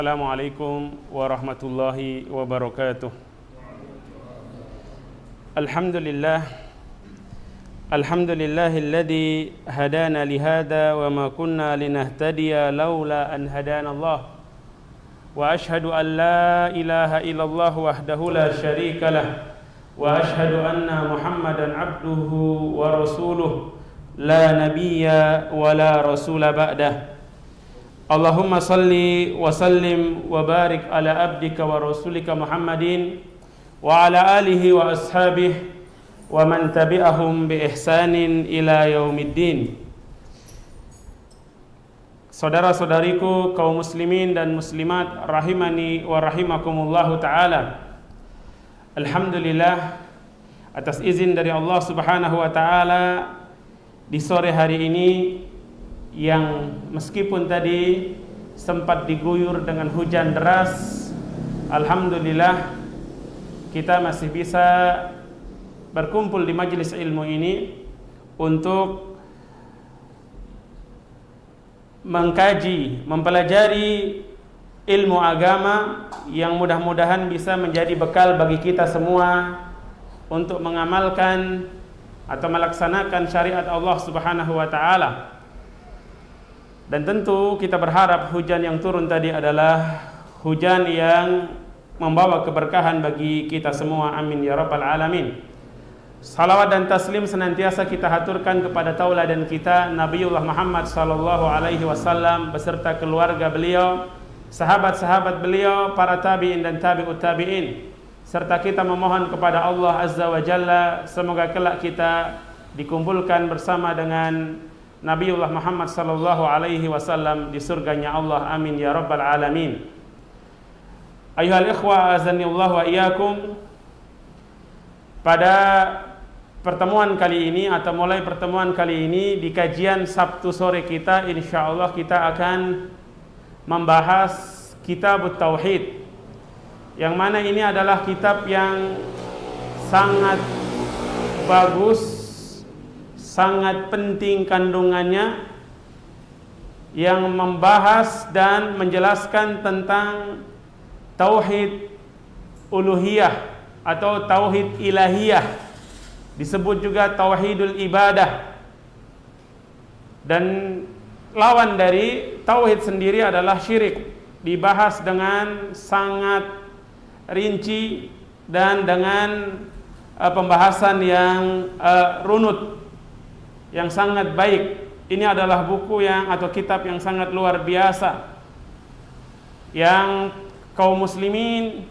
Assalamualaikum warahmatullahi wabarakatuh. Alhamdulillahilladzi hadana lihada wa ma kunna linahtadiya laula an hadana Allah. Wa ashhadu an la ilaha illallah wahdahu la syarika lah. Wa ashhadu anna Muhammadan abduhu wa rasuluh la nabiyya wa la rasula ba'dah. Allahumma salli wa sallim wa barik ala abdika wa rasulika Muhammadin wa ala alihi wa ashabihi wa man tabi'ahum bi ihsanin ila yaumiddin. Saudara-saudariku kaum muslimin dan muslimat rahimani wa rahimakumullahu ta'ala. Alhamdulillah atas izin dari Allah Subhanahu wa ta'ala di sore hari ini yang meskipun tadi sempat diguyur dengan hujan deras, alhamdulillah kita masih bisa berkumpul di majelis ilmu ini untuk mengkaji, mempelajari ilmu agama yang mudah-mudahan bisa menjadi bekal bagi kita semua untuk mengamalkan atau melaksanakan syariat Allah Subhanahu wa ta'ala. Dan tentu kita berharap hujan yang turun tadi adalah hujan yang membawa keberkahan bagi kita semua. Amin ya rabbal alamin. Salawat dan taslim senantiasa kita haturkan kepada tauladan kita Nabiullah Muhammad sallallahu alaihi wasallam beserta keluarga beliau, sahabat-sahabat beliau, para tabi'in dan tabi'ut tabi'in. Serta kita memohon kepada Allah Azza wa Jalla semoga kelak kita dikumpulkan bersama dengan Nabiullah Muhammad sallallahu alaihi wasallam di surganya Allah. Amin ya rabbal alamin. Ayuhal ikhwa azanillah wa iyyakum. Pada pertemuan kali ini atau mulai pertemuan kali ini di kajian Sabtu sore kita, insyaallah kita akan membahas Kitabut Tauhid, yang mana ini adalah kitab yang sangat bagus, sangat penting kandungannya, yang membahas dan menjelaskan tentang tauhid uluhiyah atau tauhid ilahiyah, disebut juga tauhidul ibadah. Dan lawan dari tauhid sendiri adalah syirik, dibahas dengan sangat rinci dan dengan pembahasan yang runut, yang sangat baik. Ini adalah buku yang atau kitab yang sangat luar biasa, yang kaum muslimin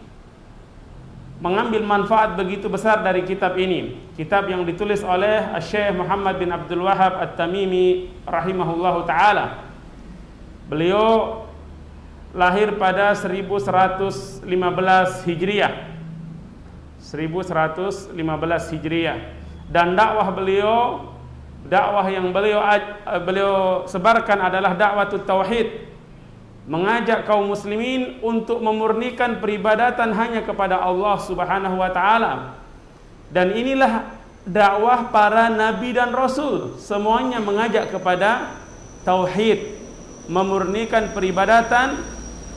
mengambil manfaat begitu besar dari kitab ini. Kitab yang ditulis oleh Syekh Muhammad bin Abdul Wahhab At-Tamimi rahimahullahu ta'ala. Beliau lahir pada 1115 Hijriah. 1115 Hijriah. Dan dakwah yang beliau sebarkan adalah dakwatut tauhid, mengajak kaum muslimin untuk memurnikan peribadatan hanya kepada Allah Subhanahu wa ta'ala. Dan inilah dakwah para nabi dan rasul, semuanya mengajak kepada tauhid, memurnikan peribadatan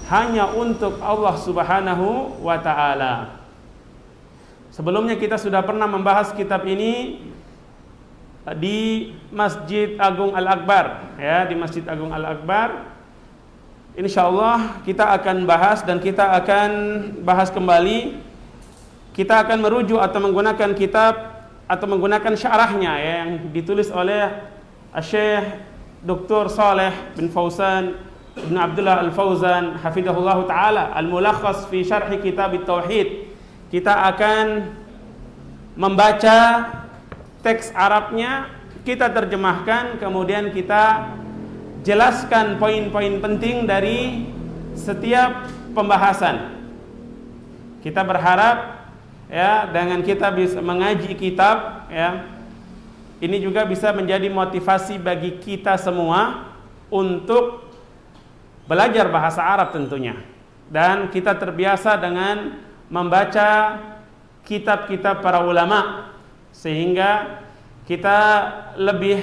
hanya untuk Allah Subhanahu wa ta'ala. Sebelumnya kita sudah pernah membahas kitab ini di Masjid Agung Al-Akbar, ya, di Masjid Agung Al-Akbar. InsyaAllah kita akan bahas dan kita akan bahas kembali. Kita akan merujuk atau menggunakan kitab atau menggunakan syarahnya, ya, yang ditulis oleh Syekh Dr. Saleh bin Fauzan bin Abdullah Al-Fauzan hafidhahullah ta'ala, Al-Mulakhas fi Syarhi Kitab Tauhid. Kita akan membaca teks Arabnya, kita terjemahkan, kemudian kita jelaskan poin-poin penting dari setiap pembahasan. Kita berharap, ya, dengan kita bisa mengaji kitab, ya, ini juga bisa menjadi motivasi bagi kita semua untuk belajar bahasa Arab tentunya. Dan kita terbiasa dengan membaca kitab-kitab para ulama, sehingga kita lebih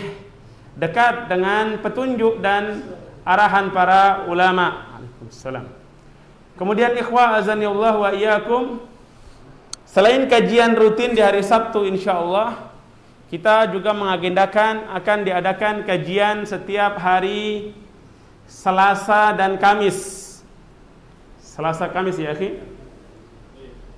dekat dengan petunjuk dan arahan para ulama. Waalaikumsalam. Kemudian ikhwah azanillah wa iyyakum, selain kajian rutin di hari Sabtu insyaallah, kita juga mengagendakan akan diadakan kajian setiap hari Selasa dan Kamis. Selasa Kamis ya akhi?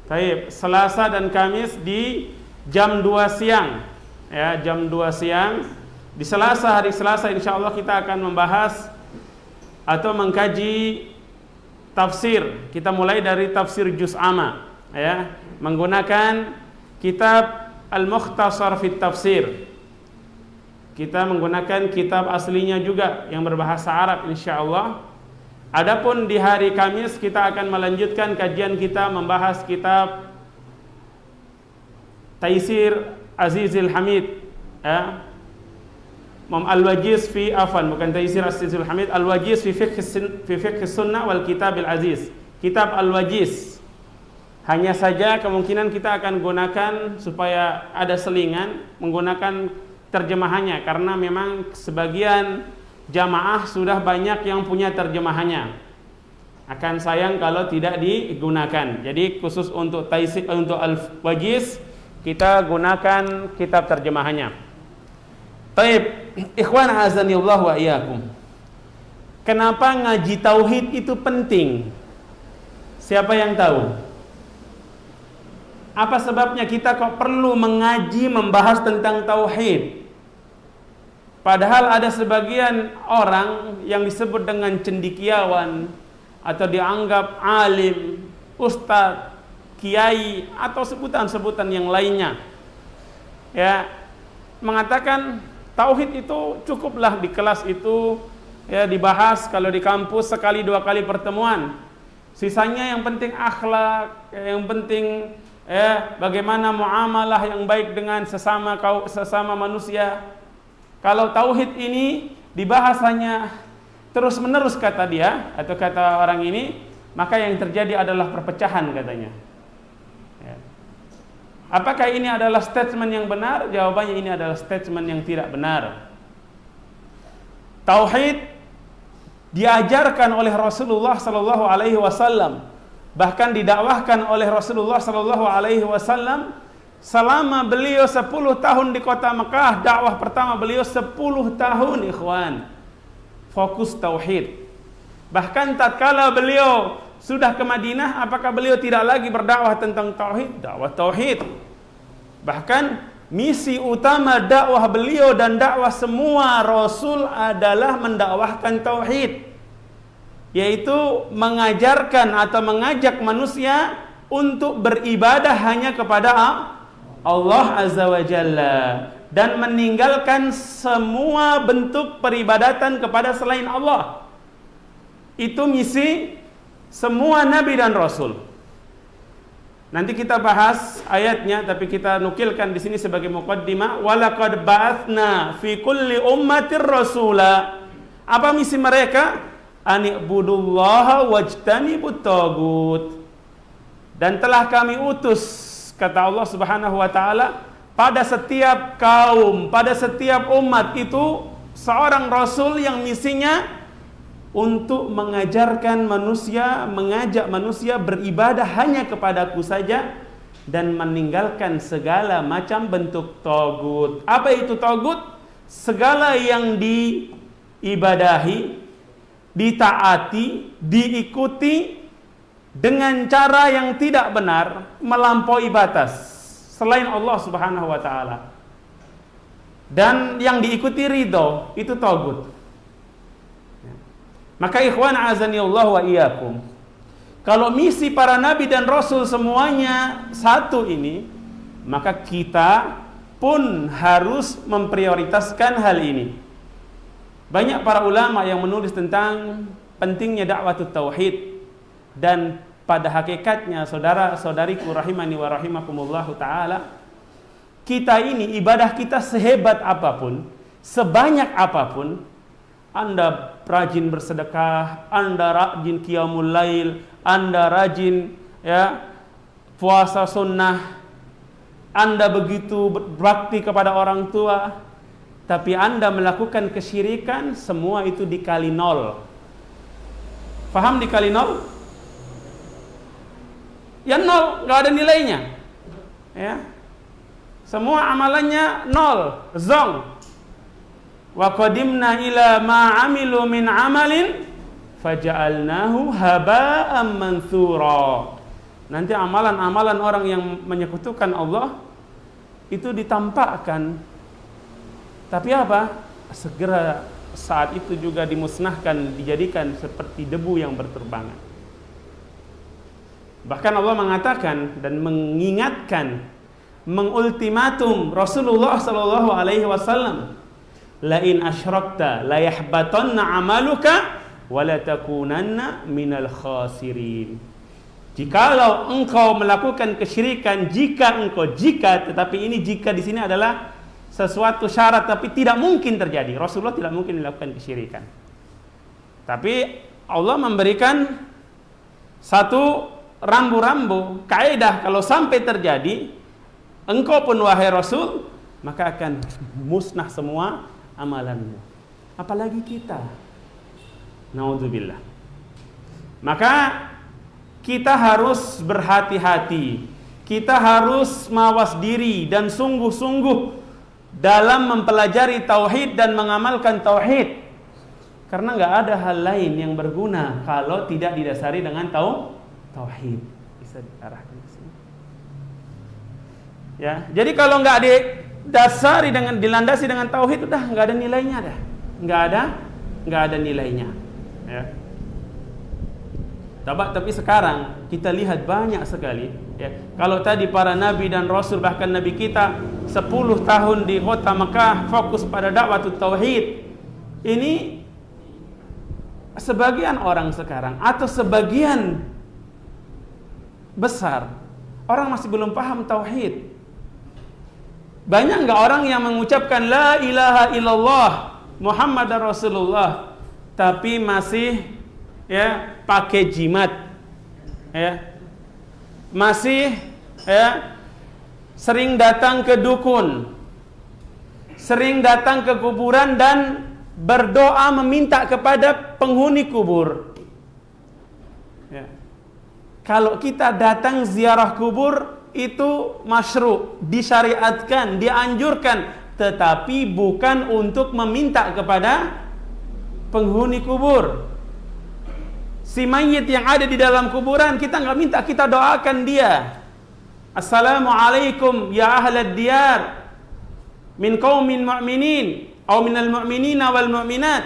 Baik, Selasa dan Kamis di jam 2 siang. Ya, jam 2 siang. Di Selasa, hari Selasa insyaallah kita akan membahas atau mengkaji tafsir. Kita mulai dari tafsir juz amma, ya, menggunakan kitab Al-Mukhtasar fit Tafsir. Kita menggunakan kitab aslinya juga yang berbahasa Arab insyaallah. Adapun di hari Kamis kita akan melanjutkan kajian kita membahas kitab Taisir Azizil Hamid, ya. Al-Wajiz fi afan, bukan Taisir Azizul Hamid, Al-Wajiz fi fiqh sunnah wal kitabil aziz. Kitab Al-Wajiz. Hanya saja kemungkinan kita akan gunakan supaya ada selingan menggunakan terjemahannya, karena memang sebagian jamaah sudah banyak yang punya terjemahannya. Akan sayang kalau tidak digunakan. Jadi khusus untuk Taisir, untuk Al-Wajiz kita gunakan kitab terjemahannya. Taib, ikhwan azanillah wa iyyakum. Kenapa ngaji tauhid itu penting? Siapa yang tahu? Apa sebabnya kita kok perlu mengaji membahas tentang tauhid? Padahal ada sebagian orang yang disebut dengan cendekiawan atau dianggap alim, ustadz, kiai atau sebutan-sebutan yang lainnya, ya, mengatakan tauhid itu cukuplah di kelas itu, ya, dibahas kalau di kampus sekali dua kali pertemuan. Sisanya yang penting akhlak, yang penting bagaimana muamalah yang baik dengan sesama manusia. Kalau tauhid ini dibahas hanya terus-menerus kata dia atau kata orang ini, maka yang terjadi adalah perpecahan katanya. Ya. Apakah ini adalah statement yang benar? Jawabannya ini adalah statement yang tidak benar. Tauhid diajarkan oleh Rasulullah sallallahu alaihi wasallam, bahkan didakwahkan oleh Rasulullah sallallahu alaihi wasallam selama beliau 10 tahun di kota Mekah. Dakwah pertama beliau 10 tahun, ikhwan, fokus tauhid. Bahkan tatkala beliau sudah ke Madinah, apakah beliau tidak lagi berdakwah tentang tauhid? Dakwah tauhid. Bahkan misi utama dakwah beliau dan dakwah semua rasul adalah mendakwahkan tauhid, yaitu mengajarkan atau mengajak manusia untuk beribadah hanya kepada Allah Azza wa Jalla dan meninggalkan semua bentuk peribadatan kepada selain Allah. Itu misi semua nabi dan rasul. Nanti kita bahas ayatnya, tapi kita nukilkan di sini sebagai muqaddimah. Walaqad ba'atsna fi kulli ummatir rasula. Apa misi mereka? Ani'budullaha wajtanibut tagut. Dan telah kami utus, kata Allah Subhanahu wa taala, pada setiap kaum, pada setiap umat itu seorang rasul yang misinya untuk mengajarkan manusia, mengajak manusia beribadah hanya kepadaku saja dan meninggalkan segala macam bentuk tagut. Apa itu tagut? Segala yang diibadahi, ditaati, diikuti dengan cara yang tidak benar, melampaui batas selain Allah Subhanahu wa taala. Dan yang diikuti ridho, itu tagut. Maka ikhwan azanillah wa iyyakum, kalau misi para nabi dan rasul semuanya satu ini, maka kita pun harus memprioritaskan hal ini. Banyak para ulama yang menulis tentang pentingnya dakwah tauhid, dan pada hakikatnya saudara-saudariku rahimani wa rahimakumullah taala, kita ini ibadah kita sehebat apapun, sebanyak apapun, Anda rajin bersedekah, Anda rajin qiyamul lail, Anda rajin puasa sunnah, Anda begitu berbakti kepada orang tua, tapi Anda melakukan kesyirikan, semua itu dikali nol. Paham dikali nol? ya nol, nggak ada nilainya. Ya. Semua amalannya nol, zong. Wa qadimna ila ma 'amilu min 'amalin faja'alnahu haba'an mantsura. Nanti amalan-amalan orang yang menyekutukan Allah itu ditampakkan. Tapi apa? Segera saat itu juga dimusnahkan, dijadikan seperti debu yang berterbangan. Bahkan Allah mengatakan dan mengingatkan, mengultimatum Rasulullah sallallahu alaihi wasallam, la in asyrakta la yahbatanna 'amaluka wa la takunanna minal khasirin. Jikalau engkau melakukan kesyirikan, tetapi ini jika di sini adalah sesuatu syarat tapi tidak mungkin terjadi. Rasulullah tidak mungkin melakukan kesyirikan. Tapi Allah memberikan satu rambu-rambu, kaidah kalau sampai terjadi, engkau pun wahai Rasul, maka akan musnah semua amalanmu. Apalagi kita. Naudzubillah. Maka kita harus berhati-hati. Kita harus mawas diri dan sungguh-sungguh dalam mempelajari tauhid dan mengamalkan tauhid. Karena nggak ada hal lain yang berguna kalau tidak didasari dengan tauhid. Bisa diarahkan ke sini. Ya, jadi kalau nggak didasari dengan dilandasi dengan tauhid, udah nggak ada nilainya dah. Nggak ada nilainya. Ya. Tapi sekarang kita lihat banyak sekali. Ya. Kalau tadi para nabi dan rasul, bahkan nabi kita 10 tahun di kota Mekah fokus pada dakwah tauhid. Ini sebagian orang sekarang atau sebagian besar orang masih belum paham tauhid. Banyak enggak orang yang mengucapkan la ilaha illallah Muhammadar Rasulullah tapi masih ya pakai jimat, ya masih ya sering datang ke dukun, sering datang ke kuburan dan berdoa meminta kepada penghuni kubur. Ya. Kalau kita datang ziarah kubur itu masyru', disyariatkan, dianjurkan, tetapi bukan untuk meminta kepada penghuni kubur. Si mayit yang ada di dalam kuburan kita nggak minta, kita doakan dia. Assalamualaikum ya ahlad diyar min qaumin mu'minin aw minal mu'minina wal mu'minat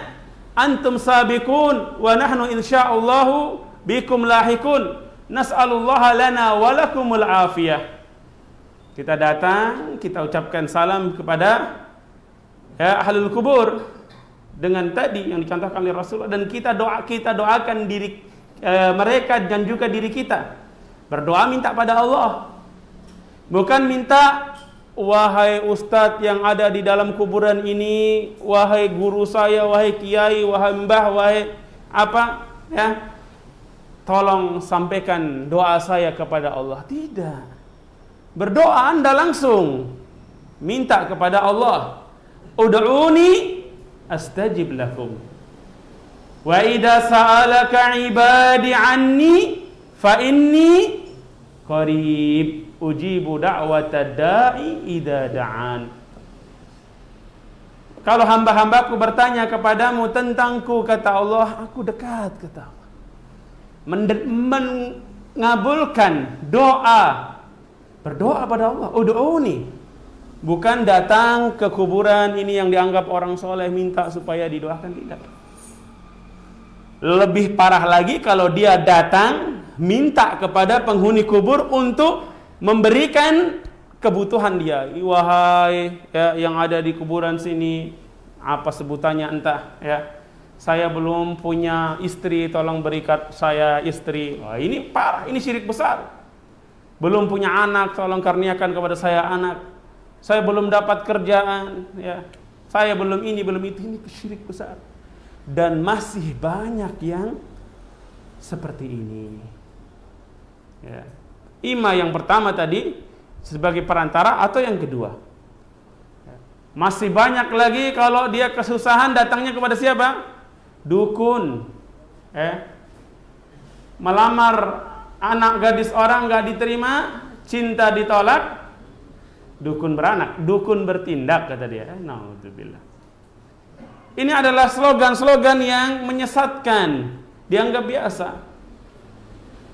antum sabiqun wa nahnu insyaallahu bikum lahikun nas'alullaha lana wa lakumul afiyah. Kita datang, kita ucapkan salam kepada ya ahlul kubur dengan tadi yang dicontohkan oleh Rasulullah, dan kita doakan diri mereka dan juga diri kita. Berdoa minta pada Allah. Bukan minta wahai ustadz yang ada di dalam kuburan ini, wahai guru saya, wahai kiai, wahai mbah, wahai apa ya, tolong sampaikan doa saya kepada Allah. Tidak. Berdoa Anda langsung minta kepada Allah. Ud'uni astajib lakum. Wa idza sa'alaka 'ibadi 'anni fa inni qarib ujibu da'watad da'i idza da'an. Kalau hamba-hambaku bertanya kepadamu tentangku, kata Allah, aku dekat, kata Allah. Mengabulkan doa, berdoa pada Allah. Ud'uni. Bukan datang ke kuburan ini yang dianggap orang soleh minta supaya didoakan, tidak. Lebih parah lagi kalau dia datang minta kepada penghuni kubur untuk memberikan kebutuhan dia. Wahai ya, yang ada di kuburan sini, apa sebutannya entah ya, saya belum punya istri, tolong berikan saya istri. Wah, ini parah, ini syirik besar. Belum punya anak, tolong karuniakan kepada saya anak. Saya belum dapat kerjaan, ya. Saya belum ini, belum itu. Ini syirik besar. Dan masih banyak yang seperti ini. Ya. Ima yang pertama tadi sebagai perantara atau yang kedua. Ya. Masih banyak lagi kalau dia kesusahan datangnya kepada siapa? Dukun. Melamar anak gadis orang nggak diterima, cinta ditolak, dukun beranak, dukun bertindak, kata dia. Naudzubillah. Ini adalah slogan-slogan yang menyesatkan, dianggap biasa.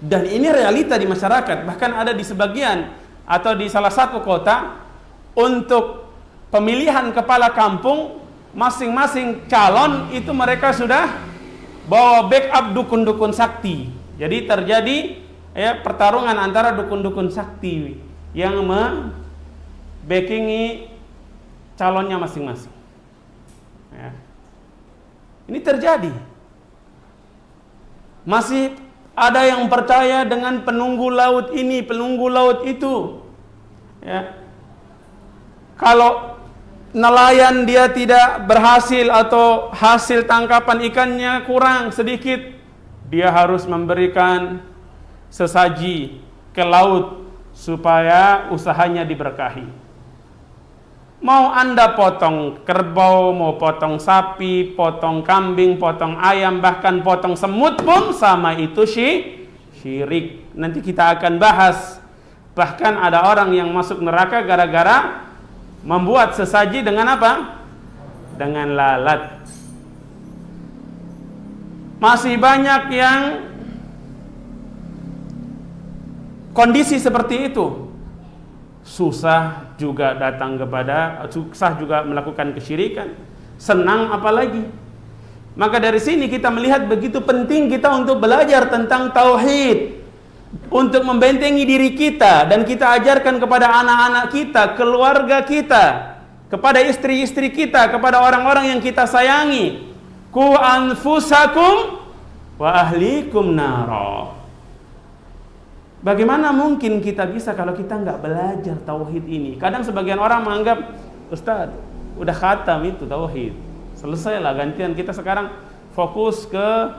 Dan ini realita di masyarakat. Bahkan ada di sebagian atau di salah satu kota, untuk pemilihan kepala kampung, masing-masing calon itu mereka sudah bawa backup dukun-dukun sakti. Jadi terjadi pertarungan antara dukun-dukun sakti yang membackingi calonnya masing-masing. Ya. Ini terjadi. Masih ada yang percaya dengan penunggu laut ini, penunggu laut itu. Ya. Kalau nelayan dia tidak berhasil atau hasil tangkapan ikannya kurang sedikit, dia harus memberikan sesaji ke laut supaya usahanya diberkahi. Mau Anda potong kerbau, mau potong sapi, potong kambing, potong ayam, bahkan potong semut pun sama, itu syirik. Nanti kita akan bahas. Bahkan ada orang yang masuk neraka gara-gara membuat sesaji dengan apa? Dengan lalat. Masih banyak yang kondisi seperti itu. Susah juga datang kepada, susah juga melakukan kesyirikan, senang apalagi. Maka dari sini kita melihat begitu penting kita untuk belajar tentang tauhid, untuk membentengi diri kita, dan kita ajarkan kepada anak-anak kita, keluarga kita, kepada istri-istri kita, kepada orang-orang yang kita sayangi. Ku anfusakum wa ahlikum naro. Bagaimana mungkin kita bisa kalau kita nggak belajar tauhid ini? Kadang sebagian orang menganggap, Ustaz, udah khatam itu tauhid, selesai lah, gantian kita sekarang fokus ke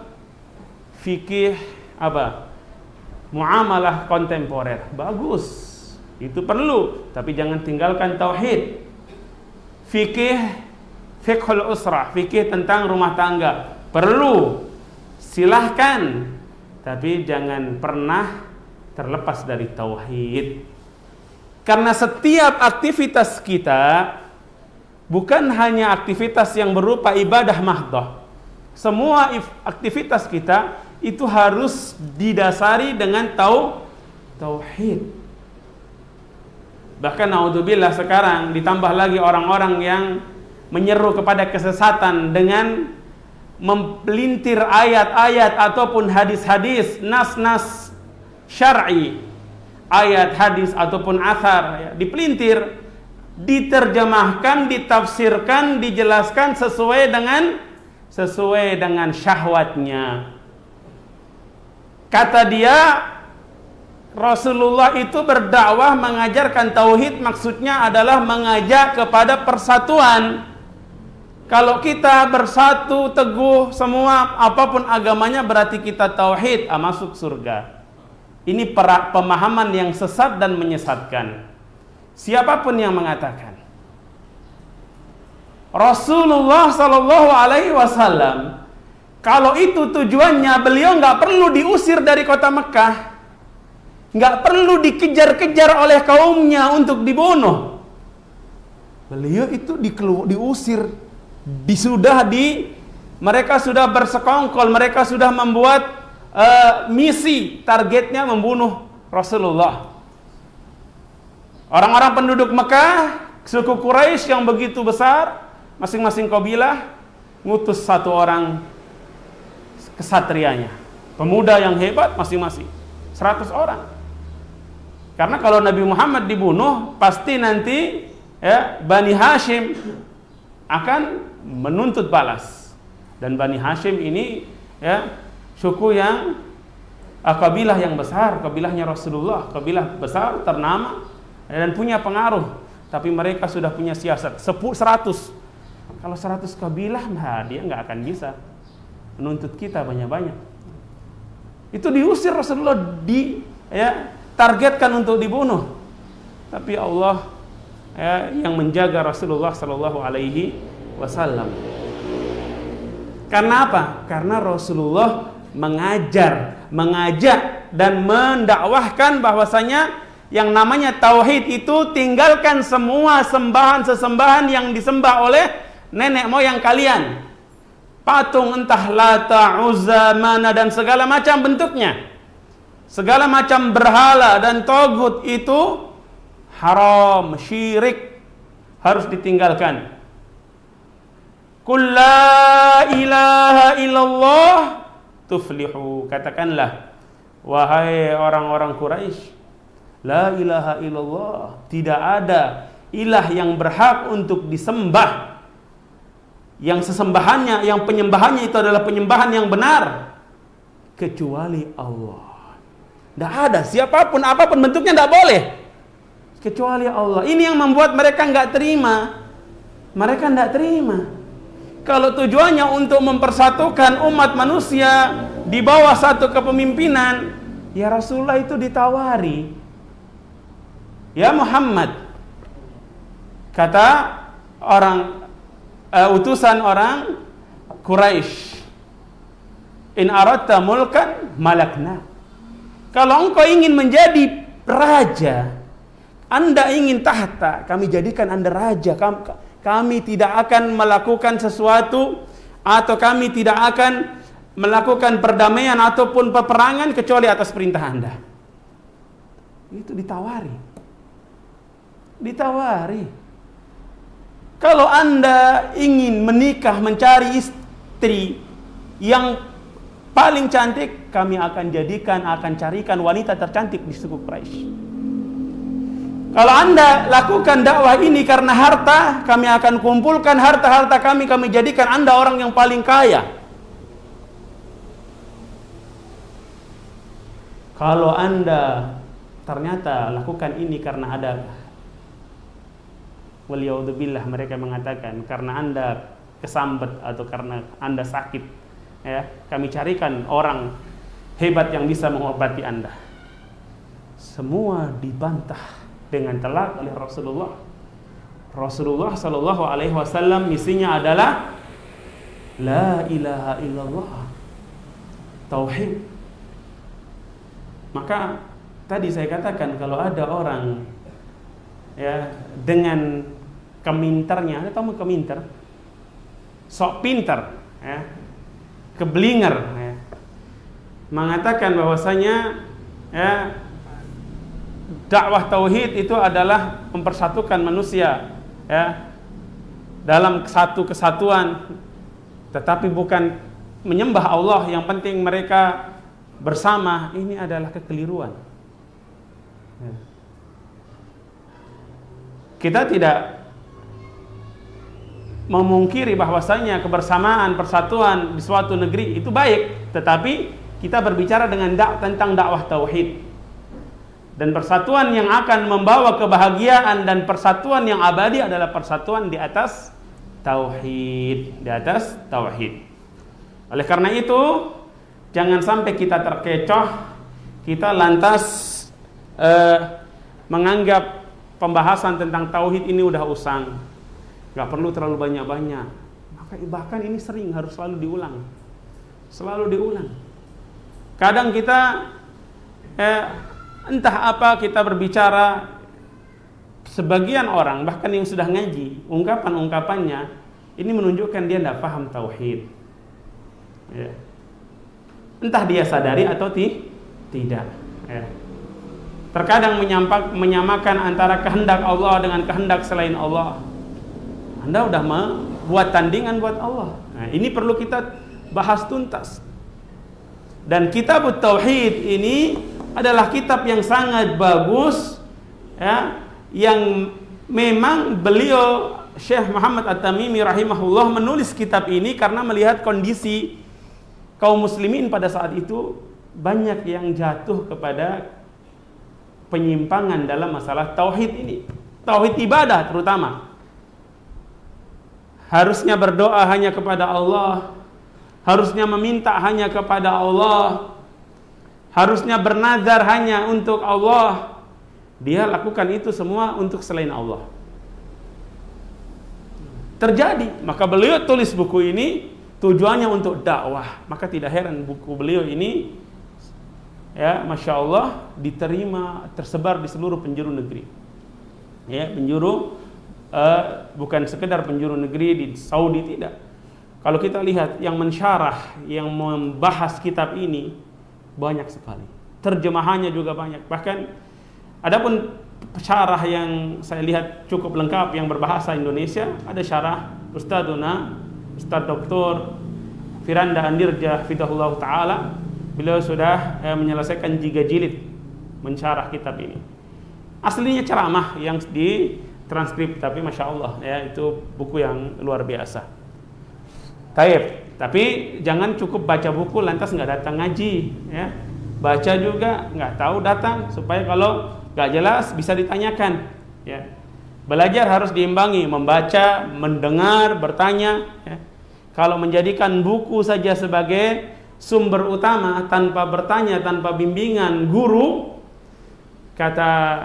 fikih apa? Muamalah kontemporer. Bagus, itu perlu, tapi jangan tinggalkan tauhid. Fiqhul usrah, fikih tentang rumah tangga, perlu, silahkan, tapi jangan pernah terlepas dari tauhid. Karena setiap aktivitas kita bukan hanya aktivitas yang berupa ibadah mahdhah. Semua aktivitas kita itu harus didasari dengan tauhid. Bahkan naudzubillah sekarang ditambah lagi orang-orang yang menyeru kepada kesesatan dengan mempelintir ayat-ayat ataupun hadis-hadis, nas-nas syar'i, ayat, hadis ataupun athar, ya, dipelintir, diterjemahkan, ditafsirkan, dijelaskan sesuai dengan syahwatnya. Kata dia, Rasulullah itu berdakwah mengajarkan tauhid, maksudnya adalah mengajak kepada persatuan. Kalau kita bersatu teguh semua apapun agamanya, berarti kita tauhid, masuk surga. Ini pemahaman yang sesat dan menyesatkan. Siapapun yang mengatakan Rasulullah Sallallahu Alaihi Wasallam, kalau itu tujuannya, beliau nggak perlu diusir dari kota Mekah, nggak perlu dikejar-kejar oleh kaumnya untuk dibunuh. Beliau itu diusir, mereka sudah bersekongkol, mereka sudah membuat misi, targetnya membunuh Rasulullah. Orang-orang penduduk Mekah, suku Quraisy yang begitu besar, masing-masing kabilah ngutus satu orang kesatrianya, pemuda yang hebat masing-masing, 100 orang. Karena kalau Nabi Muhammad dibunuh, pasti nanti Bani Hashim akan menuntut balas. Dan Bani Hashim ini suku yang kabilah yang besar, kabilahnya Rasulullah, kabilah besar, ternama dan punya pengaruh. Tapi mereka sudah punya siasat 100. Kalau 100 kabilah, dia nggak akan bisa menuntut kita banyak-banyak. Itu diusir Rasulullah, targetkan untuk dibunuh. Tapi Allah yang menjaga Rasulullah Sallallahu Alaihi Wasallam. Karena apa? Karena Rasulullah mengajak dan mendakwahkan bahwasanya yang namanya tauhid itu tinggalkan semua sesembahan yang disembah oleh nenek moyang kalian. Patung entah Lata, Uzza, Mana dan segala macam bentuknya. Segala macam berhala dan togut itu haram, syirik, harus ditinggalkan. Qul la ilaha illallah tuflihu. Katakanlah, wahai orang-orang Quraisy, la ilaha illallah, tidak ada ilah yang berhak untuk disembah, yang sesembahannya, yang penyembahannya itu adalah penyembahan yang benar, kecuali Allah. Tidak ada, siapapun, apapun bentuknya tidak boleh, kecuali Allah. Ini yang membuat mereka nggak terima. Mereka tidak terima. Kalau tujuannya untuk mempersatukan umat manusia di bawah satu kepemimpinan, ya Rasulullah itu ditawari, ya Muhammad, kata orang utusan orang Quraisy, in aradta mulkan malakna. Kalau engkau ingin menjadi raja, Anda ingin tahta, kami jadikan Anda raja. Kami tidak akan melakukan sesuatu, atau kami tidak akan melakukan perdamaian ataupun peperangan kecuali atas perintah Anda. Itu ditawari. Ditawari. Kalau Anda ingin menikah, mencari istri yang paling cantik, kami akan carikan wanita tercantik di suku Quraisy. Kalau Anda lakukan dakwah ini karena harta, kami akan kumpulkan harta-harta kami jadikan Anda orang yang paling kaya. Kalau Anda ternyata lakukan ini karena ada, waliyadzubillah, mereka mengatakan karena Anda kesambet atau karena Anda sakit, ya, kami carikan orang hebat yang bisa mengobati Anda. Semua dibantah dengan telak oleh Rasulullah. Rasulullah Shallallahu Alaihi Wasallam misinya adalah la ilaha illallah, tauhid. Maka tadi saya katakan kalau ada orang, ya, dengan keminternya, Anda tahu keminter, sok pinter, ya, keblinger, ya, mengatakan bahwasanya, ya, dakwah tauhid itu adalah mempersatukan manusia, ya, dalam satu kesatuan, tetapi bukan menyembah Allah, yang penting mereka bersama. Ini adalah kekeliruan. Ya. Kita tidak memungkiri bahwasanya kebersamaan, persatuan di suatu negeri itu baik, tetapi kita berbicara tentang dakwah tauhid. Dan persatuan yang akan membawa kebahagiaan dan persatuan yang abadi adalah persatuan di atas tauhid, di atas tauhid. Oleh karena itu, jangan sampai kita terkecoh, kita lantas menganggap pembahasan tentang tauhid ini udah usang, nggak perlu terlalu banyak-banyak. Bahkan ini sering, harus selalu diulang, selalu diulang. Kadang kita entah apa kita berbicara, sebagian orang bahkan yang sudah ngaji, ungkapan-ungkapannya ini menunjukkan dia tidak paham tauhid, ya. Entah dia sadari atau tidak, ya. Terkadang menyamakan antara kehendak Allah dengan kehendak selain Allah. Anda sudah membuat tandingan buat Allah. Nah, ini perlu kita bahas tuntas. Dan kitab tauhid ini adalah kitab yang sangat bagus, ya, yang memang beliau Syekh Muhammad At-Tamimi rahimahullah menulis kitab ini karena melihat kondisi kaum muslimin pada saat itu banyak yang jatuh kepada penyimpangan dalam masalah tauhid ini, tauhid ibadah terutama. Harusnya berdoa hanya kepada Allah, harusnya meminta hanya kepada Allah, harusnya bernazar hanya untuk Allah. Dia lakukan itu semua untuk selain Allah. Terjadi, maka beliau tulis buku ini tujuannya untuk dakwah. Maka tidak heran buku beliau ini ya Masya Allah diterima, tersebar di seluruh penjuru negeri. Ya, penjuru bukan sekedar penjuru negeri di Saudi, tidak. Kalau kita lihat yang mensyarah, yang membahas kitab ini banyak sekali. Terjemahannya juga banyak. Bahkan adapun syarah yang saya lihat cukup lengkap yang berbahasa Indonesia, ada syarah Ustaz Dr. Firanda Andirja Fidahullah Ta'ala. Beliau sudah menyelesaikan 3 jilid mensyarah kitab ini. Aslinya ceramah yang ditranskrip, tapi Masya Allah ya, itu buku yang luar biasa. Tapi jangan cukup baca buku lantas nggak datang ngaji ya. Baca juga nggak tahu datang, supaya kalau nggak jelas bisa ditanyakan ya. Belajar harus diimbangi, membaca, mendengar, bertanya ya. Kalau menjadikan buku saja sebagai sumber utama tanpa bertanya, tanpa bimbingan guru, kata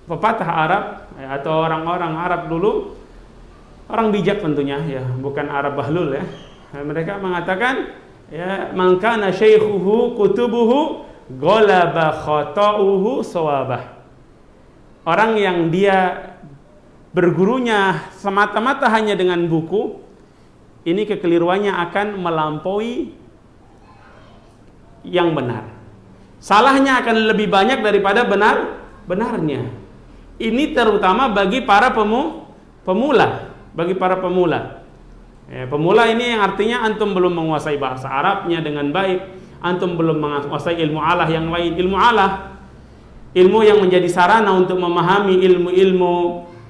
pepatah Arab ya, atau orang-orang Arab dulu, orang bijak tentunya ya, bukan Arab bahlul ya. Mereka mengatakan ya, man kana syaikhuhu kutubuhu ghalaba khata'uhu shawabah. Orang yang dia bergurunya semata-mata hanya dengan buku, ini kekeliruannya akan melampaui yang benar. Salahnya akan lebih banyak daripada benarnya. Ini terutama bagi para pemula. Bagi para pemula. Pemula ini yang artinya antum belum menguasai bahasa Arabnya dengan baik, antum belum menguasai ilmu alah yang lain. Ilmu alah, ilmu yang menjadi sarana untuk memahami ilmu-ilmu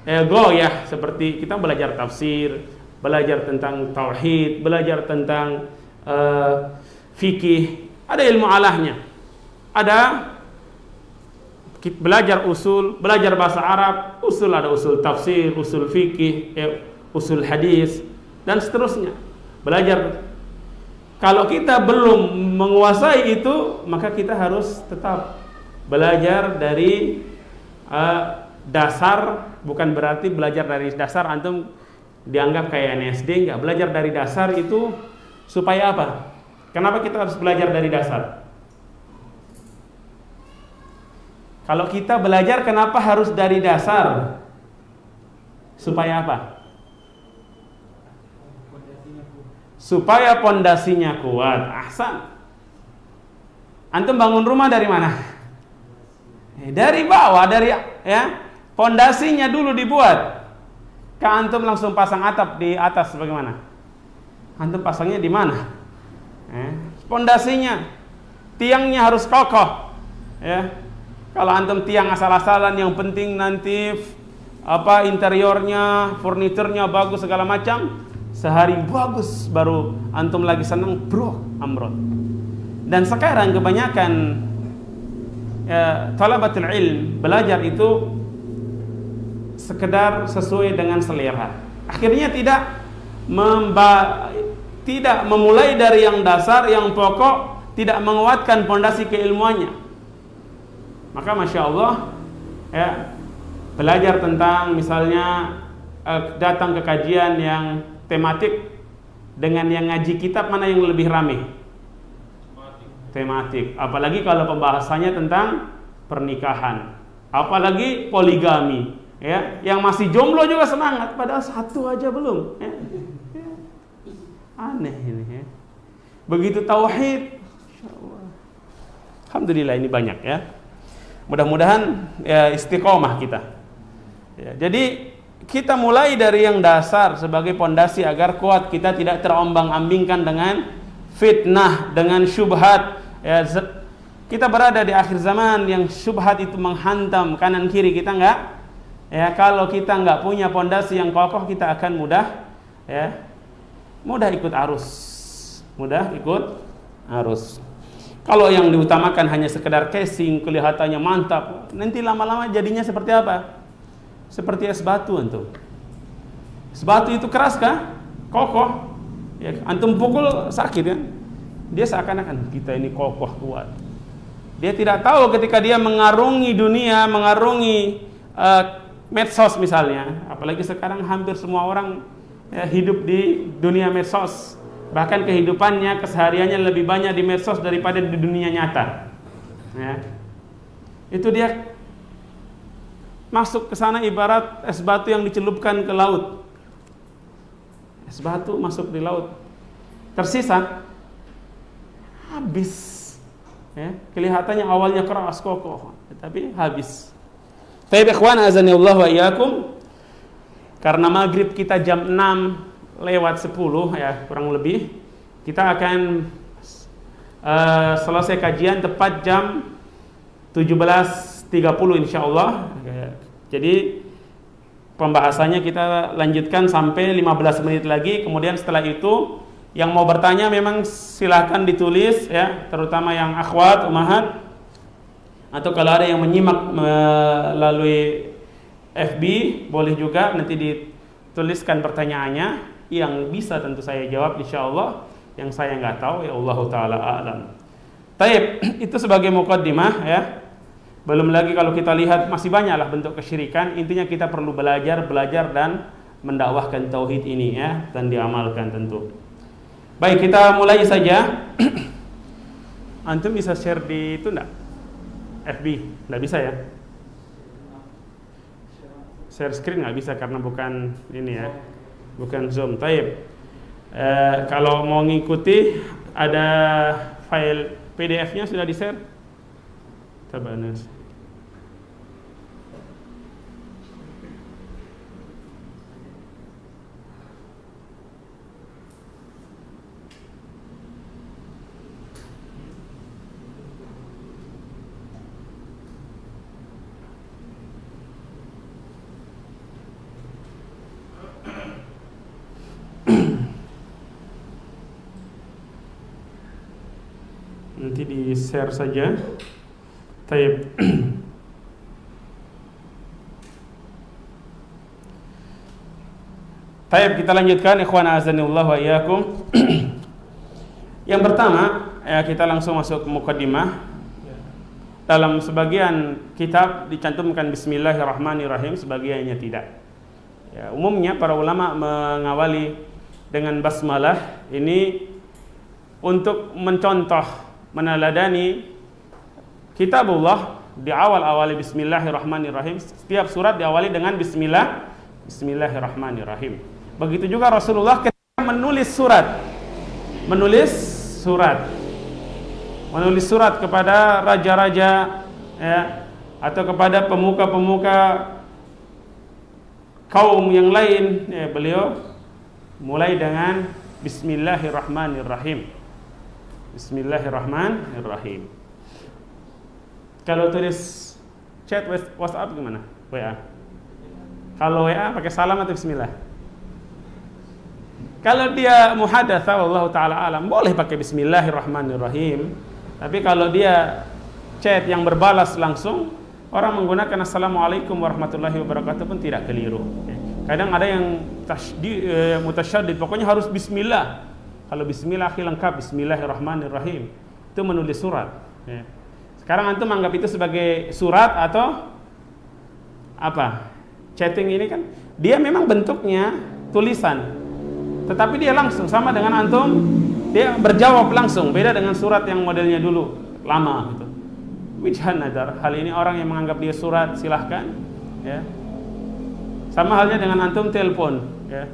ghoyah, seperti kita belajar tafsir, belajar tentang tauhid, belajar tentang fikih, ada ilmu alahnya. Ada belajar usul, belajar bahasa Arab, usul, ada usul tafsir, usul fikih, usul hadis, dan seterusnya. Belajar. Kalau kita belum menguasai itu, maka kita harus tetap belajar dari dasar. Bukan berarti belajar dari dasar antum dianggap kayak SD, enggak. Belajar dari dasar itu supaya apa? Kenapa kita harus belajar dari dasar? Kalau kita belajar, kenapa harus dari dasar? Supaya apa? Supaya pondasinya kuat. Ahsan. Antum bangun rumah dari mana? Dari bawah, dari ya. Pondasinya dulu dibuat. Antum langsung pasang atap di atas bagaimana? Antum pasangnya di mana? Pondasinya, tiangnya harus kokoh. Ya. Kalau antum tiang asal-asalan, yang penting nanti interiornya, furniturnya bagus segala macam, sehari bagus baru antum lagi senang, bro, amrot. Dan sekarang kebanyakan talabatul ilm belajar itu sekedar sesuai dengan selera. Akhirnya tidak memulai dari yang dasar, yang pokok, tidak menguatkan pondasi keilmuannya. Maka Masya Allah ya, belajar tentang misalnya datang ke kajian yang tematik dengan yang ngaji kitab, mana yang lebih ramai? Tematik. Apalagi kalau pembahasannya tentang pernikahan, apalagi poligami ya. Yang masih jomblo juga semangat, padahal satu aja belum ya. Aneh ini ya. Begitu tauhid, alhamdulillah ini banyak ya. Mudah-mudahan ya, istiqomah kita ya. Jadi kita mulai dari yang dasar sebagai pondasi agar kuat, kita tidak terombang-ambingkan dengan fitnah, dengan syubhat ya. Kita berada di akhir zaman yang syubhat itu menghantam kanan kiri kita, enggak ya. Kalau kita enggak punya pondasi yang kokoh, kita akan mudah ikut arus. Kalau yang diutamakan hanya sekedar casing, kelihatannya mantap, nanti lama-lama jadinya seperti apa? Seperti es batu antum. Es batu itu keras kah? Kokoh. Ya, antum pukul sakit kan? Dia seakan-akan kita ini kokoh kuat. Dia tidak tahu ketika dia mengarungi dunia, mengarungi medsos misalnya. Apalagi sekarang hampir semua orang hidup di dunia medsos. Bahkan kehidupannya, kesehariannya lebih banyak di medsos daripada di dunia nyata. ya. Itu dia masuk ke sana ibarat es batu yang dicelupkan ke laut. Es batu masuk di laut, tersisa habis, ya. Kelihatannya awalnya keras kokoh, tapi habis. Baik ikhwan, azanillahu wa iyyakum. Karena maghrib kita jam 6:10 ya, kurang lebih. Kita akan selesai kajian tepat jam 17.30 insyaallah. Jadi pembahasannya kita lanjutkan sampai 15 menit lagi. Kemudian setelah itu yang mau bertanya memang silahkan ditulis ya, terutama yang akhwat, umahat, atau kalau ada yang menyimak melalui FB boleh juga nanti dituliskan pertanyaannya, yang bisa tentu saya jawab insyaallah, yang saya nggak tahu ya Allah taala a'lam. Taib, itu sebagai muqaddimah ya. Belum lagi kalau kita lihat masih banyaklah bentuk kesyirikan. Intinya kita perlu belajar dan mendakwahkan tauhid ini ya, dan diamalkan tentu. Baik, kita mulai saja. Antum bisa share di itu enggak? FB, enggak bisa ya? Share screen nggak bisa karena bukan ini ya, bukan Zoom. Taib. Kalau mau ngikuti ada file PDF-nya sudah di-share. Tabanas. Nanti di-share saja. Taib. Taib, kita lanjutkan ikhwan azanillahu wa iyyakum. Yang pertama, ya kita langsung masuk ke muqaddimah. Dalam sebagian kitab dicantumkan bismillahirrahmanirrahim, sebagiannya tidak. Ya, umumnya para ulama mengawali dengan basmalah ini untuk mencontoh, meneladani kitabullah di awal-awali bismillahirrahmanirrahim. Setiap surat diawali dengan bismillahirrahmanirrahim. Begitu juga Rasulullah ketika menulis surat kepada raja-raja ya, atau kepada pemuka-pemuka kaum yang lain ya, beliau mulai dengan bismillahirrahmanirrahim. Bismillahirrahmanirrahim. Kalau tulis chat WhatsApp gimana? WA. Kalau WA pakai salam atau bismillah? Kalau dia muhadatsa wallahu taala alam boleh pakai bismillahirrahmanirrahim. Tapi kalau dia chat yang berbalas langsung, orang menggunakan assalamualaikum warahmatullahi wabarakatuh pun tidak keliru. Kadang ada yang mutasyaddid, pokoknya harus bismillah. Kalau bismillah lengkap, bismillahirrahmanirrahim. Itu menulis surat. Ya. Sekarang antum anggap itu sebagai surat atau apa? Chatting ini kan dia memang bentuknya tulisan, tetapi dia langsung sama dengan antum, dia berjawab langsung. Beda dengan surat yang modelnya dulu lama gitu. Wijhan nadar. Hal ini orang yang menganggap dia surat silahkan. Ya. Sama halnya dengan antum telepon. Ya.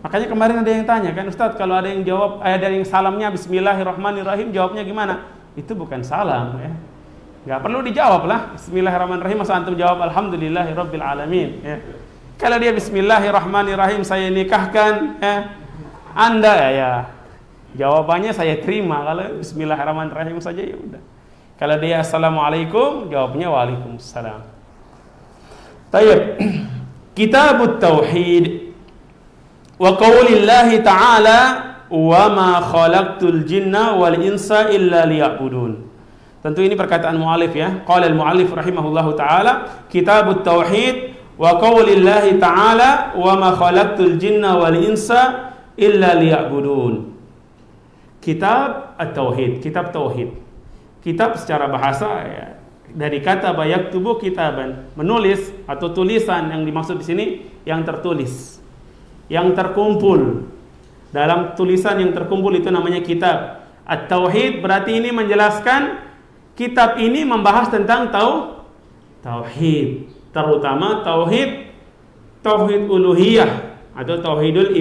Makanya kemarin ada yang tanya kan, Ustadz, kalau ada yang jawab, ada yang salamnya bismillahirrahmanirrahim, jawabnya gimana? Itu bukan salam ya. Nggak perlu dijawab lah. Bismillahirrahmanirrahim, masa antum jawab alhamdulillahirabbil alamin ya. Kalau dia bismillahirrahmanirrahim, saya nikahkan ya, Anda ya, jawabannya saya terima. Kalau bismillahirrahmanirrahim saja ya udah. Kalau dia assalamualaikum, jawabnya waalaikumsalam. Tayyib. Kitabut Tauhid. Wa qaulillahi ta'ala wa ma khalaqtul jinna wal insa illa liya'budun. Tentu ini perkataan muallif ya. Qala al-muallif rahimahullahu taala, Kitabut Tauhid wa qaulillahi ta'ala wa ma khalaqtul jinna wal insa illa liya'budun. Kitab at-tauhid, kitab tauhid. Kitab secara bahasa ya, dari kata yaktubu kitaban, menulis atau tulisan. Yang dimaksud di sini yang tertulis, yang terkumpul. Dalam tulisan yang terkumpul itu namanya kitab. At-tauhid berarti ini menjelaskan kitab ini membahas tentang tauhid, terutama tauhid uluhiyah atau tauhidul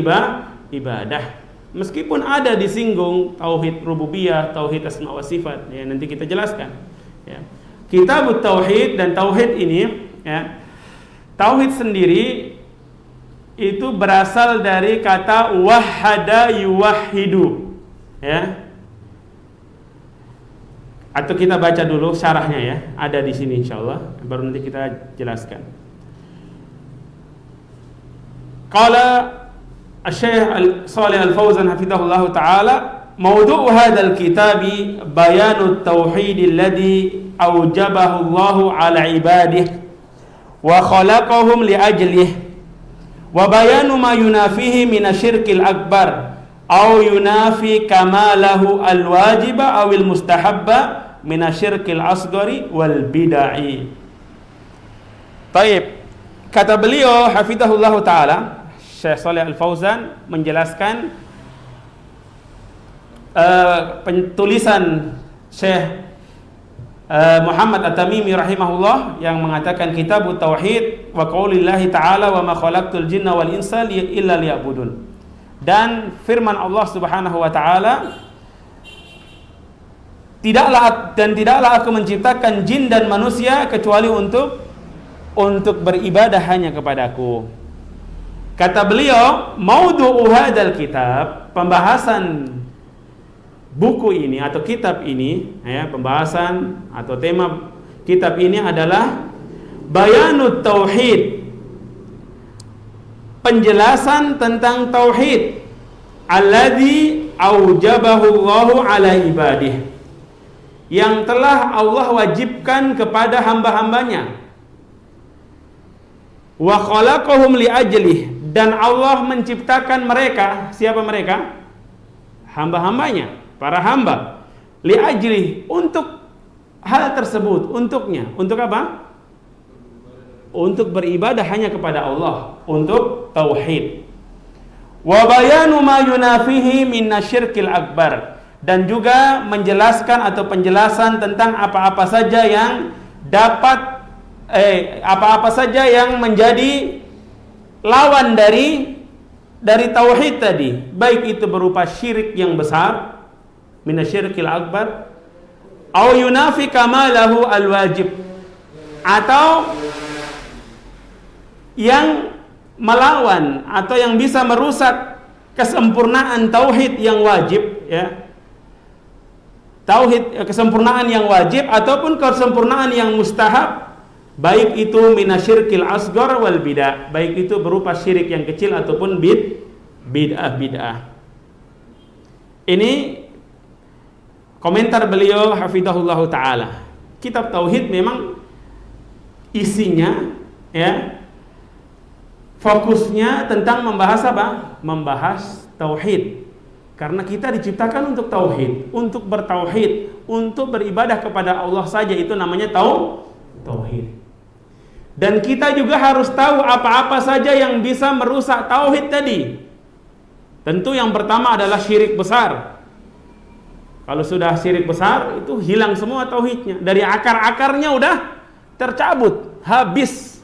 ibadah. Meskipun ada disinggung tauhid rububiyah, tauhid asma wa sifat, ya nanti kita jelaskan. Ya. Kitab tauhid dan tauhid ini, ya, tauhid sendiri itu berasal dari kata wahada yuwahidu, ya. Atau kita baca dulu syarahnya, ya, ada di sini insyaallah, baru nanti kita jelaskan. Qala Asy-Syaikh Shalih Al-Fauzan hafizahullah taala, mawdu' hadzal kitabi bayanut tauhid alladhi awjabahu Allah 'ala ibadihi wa khalaqahum li ajlihi wa bayanu ma yunafihi minasyirkil akbar aw yunafi kamalahu al-wajiba awil mustahabba minasyirkil asghari wal bid'ah. Baik, kata beliau hafizahullah taala, Syekh Shalih Al-Fauzan menjelaskan pentulisan Syekh Muhammad At-Tamimi rahimahullah yang mengatakan kitabut tauhid wa qaulillahi ta'ala wa ma khalaqtul jinna wal insa illa liya'budun, dan firman Allah Subhanahu wa taala, tidaklah aku menciptakan jin dan manusia kecuali untuk beribadah hanya kepadaku. Kata beliau, maudhu'u hadzal kitab, pembahasan buku ini atau kitab ini, ya, pembahasan atau tema kitab ini adalah bayanut tauhid, penjelasan tentang tauhid, alladzi aujabahu Allahu ala ibadih, yang telah Allah wajibkan kepada hamba-hambanya, wa khalaqahum li ajlih, dan Allah menciptakan mereka. Siapa mereka? Hamba-hambanya, para hamba. Li ajlih, untuk hal tersebut, untuknya. Untuk apa? Untuk beribadah hanya kepada Allah, untuk tauhid. Wa bayanu ma yunafihi minasyirkil akbar, dan juga menjelaskan atau penjelasan tentang apa-apa saja yang apa-apa saja yang menjadi lawan dari tauhid tadi, baik itu berupa syirik yang besar, minasyirkil akbar, au yunafi kamalahu alwajib, atau yang melawan atau yang bisa merusak kesempurnaan tauhid yang wajib, ya. Tauhid, kesempurnaan yang wajib ataupun kesempurnaan yang mustahab, baik itu minasyirkil asghar wal bid'ah, baik itu berupa syirik yang kecil ataupun bid'ah. Ini komentar beliau hafizahullah taala. Kitab tauhid memang isinya, ya, fokusnya tentang membahas apa? Membahas tauhid. Karena kita diciptakan untuk tauhid, untuk bertauhid, untuk beribadah kepada Allah saja, itu namanya tauhid. Dan kita juga harus tahu apa-apa saja yang bisa merusak tauhid tadi. Tentu yang pertama adalah syirik besar. Kalau sudah syirik besar, itu hilang semua tauhidnya. Dari akar-akarnya udah tercabut, habis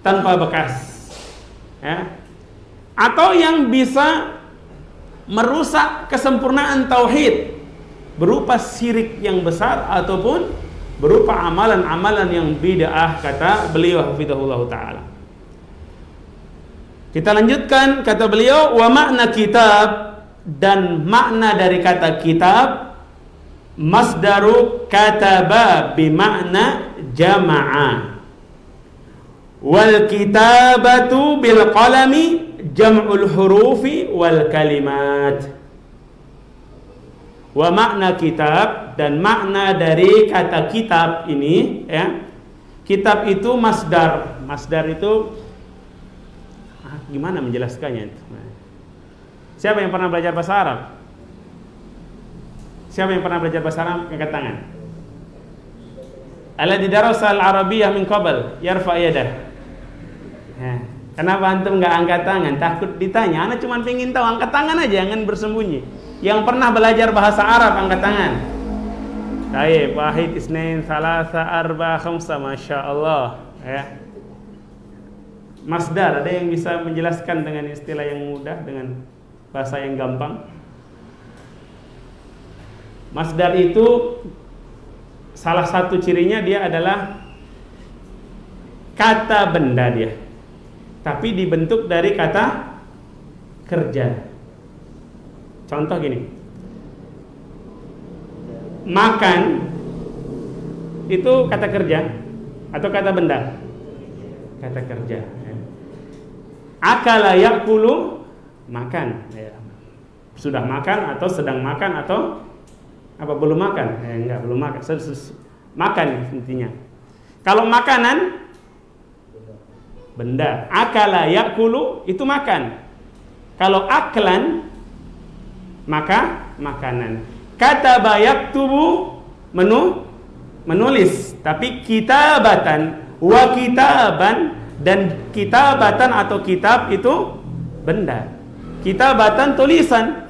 tanpa bekas, ya. Atau yang bisa merusak kesempurnaan tauhid berupa syirik yang besar ataupun berupa amalan-amalan yang bid'ah, kata beliau hafizahullah taala. Kita lanjutkan, kata beliau, wa makna kitab, dan makna dari kata kitab, masdaru kataba bimakna jama'a, wal kitabatu bil qalami jam'ul hurufi wal kalimat. Wa makna kitab, dan makna dari kata kitab ini, ya. Kitab itu masdar. Masdar itu gimana menjelaskannya? Siapa yang pernah belajar bahasa Arab? Siapa yang pernah belajar bahasa Arab? Angkat tangan. Alladzi darasa al-arabiyyah min qabl yarfa yadah. Kenapa antum enggak angkat tangan? Takut ditanya. Ana cuma pengen tahu, angkat tangan aja, jangan bersembunyi. Yang pernah belajar bahasa Arab angkat tangan. Baik, wahid, isnain, salasa, arba, khamsa, masya Allah. Ya. Masdar, ada yang bisa menjelaskan dengan istilah yang mudah, dengan bahasa yang gampang? Masdar itu salah satu cirinya dia adalah kata benda dia, tapi dibentuk dari kata kerja. Contoh gini, makan itu kata kerja atau kata benda? Kata kerja. Akala yakulu, makan. Sudah makan atau sedang makan atau apa, belum makan? Enggak, belum makan. Makan intinya. Kalau makanan, benda. Akala yakulu itu makan. Kalau aklan, maka makanan. Kataba yaktubu, menulis. Tapi kitabatan wa kitaban, dan kitabatan atau kitab itu benda. Kitabatan tulisan.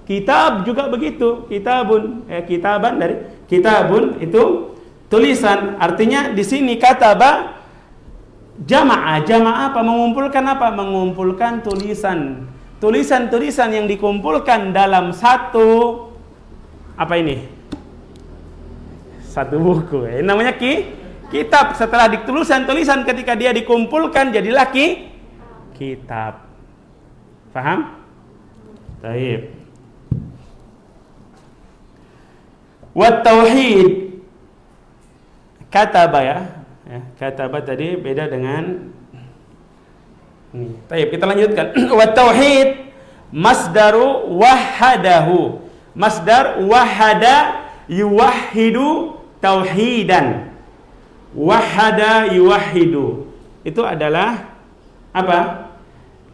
Kitab juga begitu. Kitabun, kitaban dari kitabun itu tulisan. Artinya di sini kataba jamaah. Jamaah apa? Mengumpulkan apa? Mengumpulkan tulisan. Tulisan-tulisan yang dikumpulkan dalam satu apa ini? Satu buku. Ini namanya kitab. Setelah tulisan-tulisan ketika dia dikumpulkan jadilah kitab. Paham? Baik. Wat tauhid, kataba ya. Kataba tadi beda dengan ini. Baik, kita lanjutkan. Wat tauhid masdaru wahadahu. Masdar wahada yuwahhidu tauhidan. Wahada yuwahhidu itu adalah apa?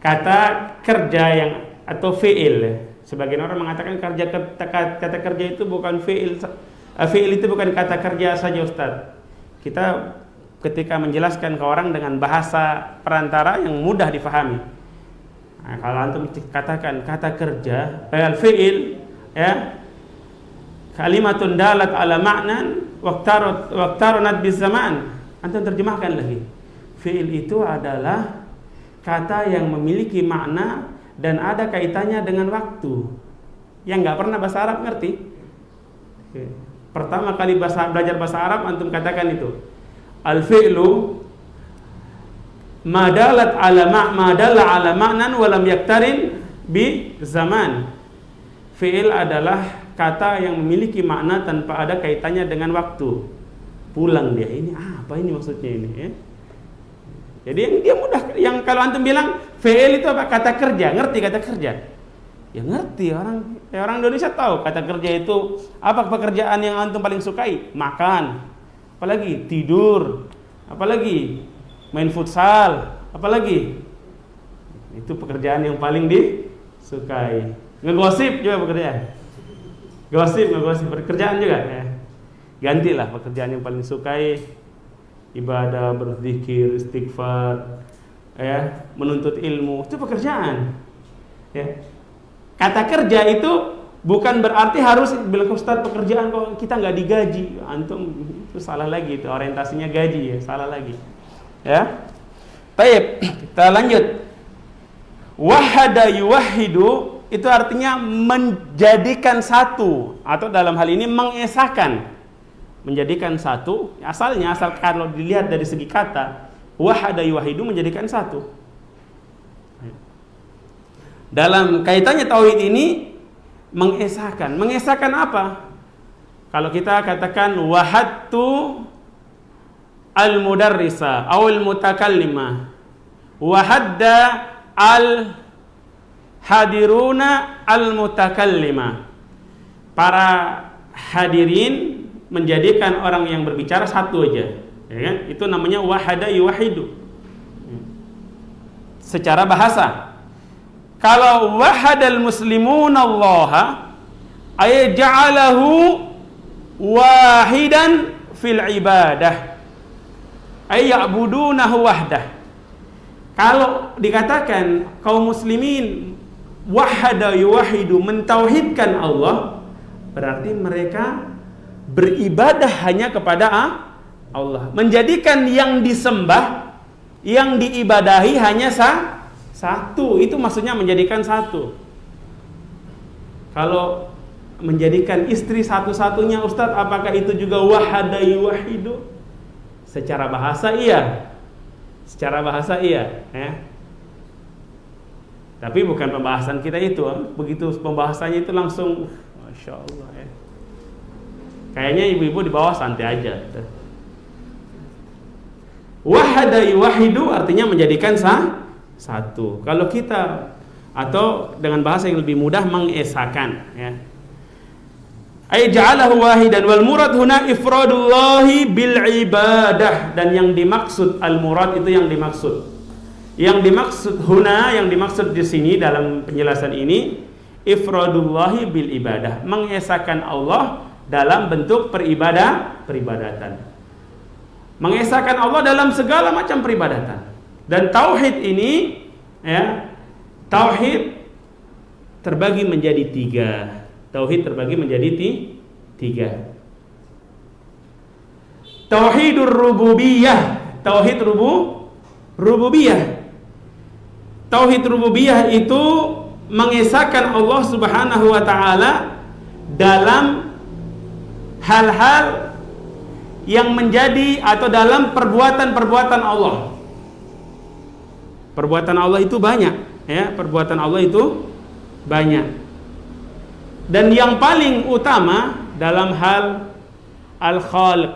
Kata kerja yang atau fi'il. Sebagian orang mengatakan kata kerja itu bukan fi'il. Fi'il itu bukan kata kerja saja, Ustaz. Kita ketika menjelaskan ke orang dengan bahasa perantara yang mudah difahami. Nah, kalau antum katakan kata kerja, fi'il ya, kalimatun dalat ala ma'nan waqtaranat bizaman. Antum terjemahkan lagi. Fi'il itu adalah kata yang memiliki makna dan ada kaitannya dengan waktu. Yang nggak pernah bahasa Arab ngerti. Pertama kali belajar bahasa Arab antum katakan itu. Al-fi'lu madalat ala ma'nan wa lam yaktarin bi zaman. Fi'il adalah kata yang memiliki makna tanpa ada kaitannya dengan waktu. Pulang dia, ini apa ini maksudnya ini ya? Jadi yang dia mudah, yang kalau antum bilang fi'il itu apa? Kata kerja, ngerti kata kerja? Ya ngerti, orang Indonesia tahu kata kerja itu apa. Pekerjaan yang antum paling sukai? Makan, apalagi tidur, apalagi main futsal, apalagi itu pekerjaan yang paling disukai. Ngegosip juga pekerjaan. Ngegosip pekerjaan juga ya. Gantilah pekerjaan yang paling sukai, ibadah, berzikir, istighfar, ya, menuntut ilmu, itu pekerjaan. Ya. Kata kerja itu bukan berarti harus bilang Ustaz pekerjaan kok kita nggak digaji. Antum itu salah lagi, itu orientasinya gaji ya, salah lagi. Ya. Baik, kita lanjut. Wahada yuwahhidu itu artinya menjadikan satu, atau dalam hal ini mengesahkan. Menjadikan satu, asalnya asal kalau dilihat dari segi kata, wahada yuwahhidu menjadikan satu. Dalam kaitannya tauhid ini mengesahkan. Mengesahkan apa? Kalau kita katakan wahadtu al-mudarrisa awal mutakallima, wahadda al-hadiruna al-mutakallima. Para hadirin menjadikan orang yang berbicara satu aja, ya kan? Itu namanya wahada yuwahidu secara bahasa. Kalau wahadal muslimun Allah ay ja'alahu wahidan fil ibadah ay ya'budunahu wahdah. Kalau dikatakan kaum muslimin wahada yuwahidu mentauhidkan Allah, berarti mereka beribadah hanya kepada Allah, menjadikan yang disembah, yang diibadahi hanya satu. Itu maksudnya menjadikan satu. Kalau menjadikan istri satu-satunya, Ustadz, apakah itu juga wahada yuwahidu? Secara bahasa iya. Secara bahasa iya, ya. Tapi bukan pembahasan kita itu. Begitu pembahasannya itu langsung Masya Allah, ya. Kayaknya ibu-ibu di bawah santai aja. Wahada yuwahidu artinya menjadikan satu. Kalau kita, atau dengan bahasa yang lebih mudah, mengesakan, ya. Ay ja'alahu wahidan, wal murad huna ifradullahi bil ibadah. Dan yang dimaksud, al murad itu yang dimaksud. Yang dimaksud huna, yang dimaksud di sini dalam penjelasan ini, ifradullahi bil ibadah, mengesakan Allah dalam bentuk peribadatan. Mengesahkan Allah dalam segala macam peribadatan. Dan tauhid ini, ya, tauhid terbagi menjadi tiga. Tauhid terbagi menjadi tiga. Tauhidur rububiyah, tauhid rububiyah. Tauhid rububiyah itu mengesahkan Allah Subhanahu wa taala dalam hal-hal yang menjadi atau dalam perbuatan-perbuatan Allah. Perbuatan Allah itu banyak, ya, perbuatan Allah itu banyak. Dan yang paling utama dalam hal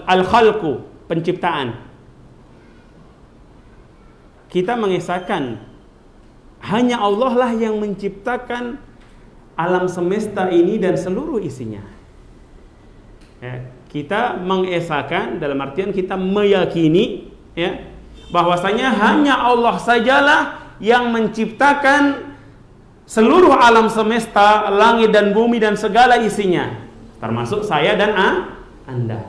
al-khalqu, penciptaan. Kita mengesahkan hanya Allah lah yang menciptakan alam semesta ini dan seluruh isinya. Ya, kita mengesahkan dalam artian kita meyakini, ya, bahwasanya hanya Allah sajalah yang menciptakan seluruh alam semesta, langit dan bumi dan segala isinya, termasuk saya dan Anda.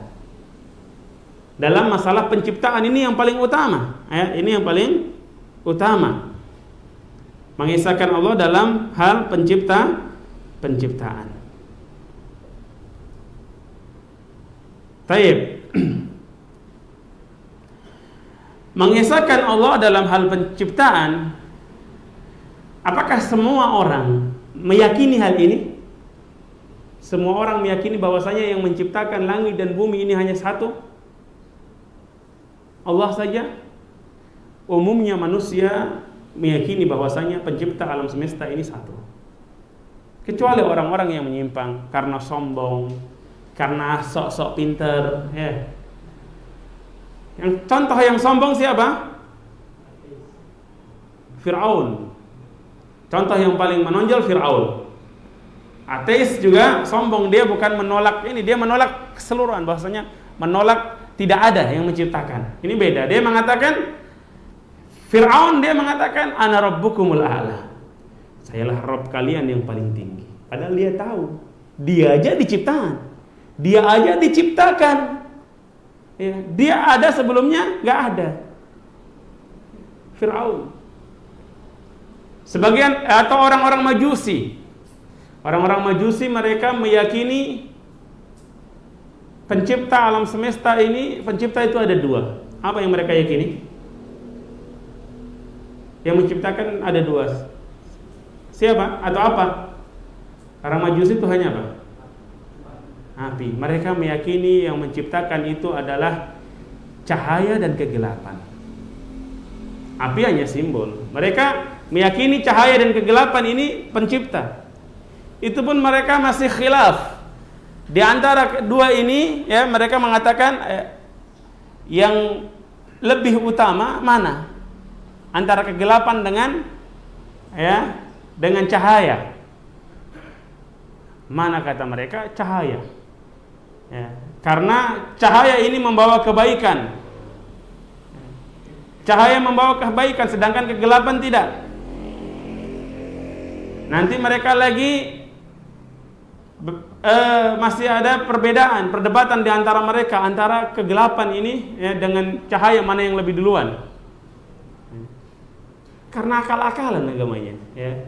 Dalam masalah penciptaan ini yang paling utama, ya, ini yang paling utama. Mengesahkan Allah dalam hal penciptaan. Taib. Mengesahkan Allah dalam hal penciptaan, apakah semua orang meyakini hal ini? Semua orang meyakini bahwasanya yang menciptakan langit dan bumi ini hanya satu, Allah saja? Umumnya manusia meyakini bahwasanya pencipta alam semesta ini satu. Kecuali orang-orang yang menyimpang karena sombong, karena sok-sok pinter, ya. Yang contoh yang sombong siapa? Fir'aun. Contoh yang paling menonjol Fir'aun. Ateis juga sombong, dia bukan menolak ini, dia menolak keseluruhan, bahwasanya menolak tidak ada yang menciptakan. Ini beda. Dia mengatakan, Fir'aun dia mengatakan ana rabbukumul a'la. Sayalah Rabb kalian yang paling tinggi. Padahal dia tahu, dia aja diciptakan. Dia aja diciptakan, ya, dia ada sebelumnya nggak ada. Fir'aun. Sebagian atau orang-orang Majusi, mereka meyakini pencipta alam semesta ini, pencipta itu ada dua. Apa yang mereka yakini? Yang menciptakan ada dua. Siapa atau apa? Orang Majusi itu hanya apa? Api. Mereka meyakini yang menciptakan itu adalah cahaya dan kegelapan. Api hanya simbol. Mereka meyakini cahaya dan kegelapan ini pencipta. Itu pun mereka masih khilaf. Di antara kedua ini, ya, mereka mengatakan yang lebih utama mana? Antara kegelapan dengan cahaya. Mana kata mereka? Cahaya. Ya, karena cahaya ini membawa kebaikan. Cahaya membawa kebaikan, sedangkan kegelapan tidak. Nanti mereka lagi masih ada perdebatan di antara mereka, antara kegelapan ini, ya, dengan cahaya mana yang lebih duluan. Karena akal-akalan agamanya, ya.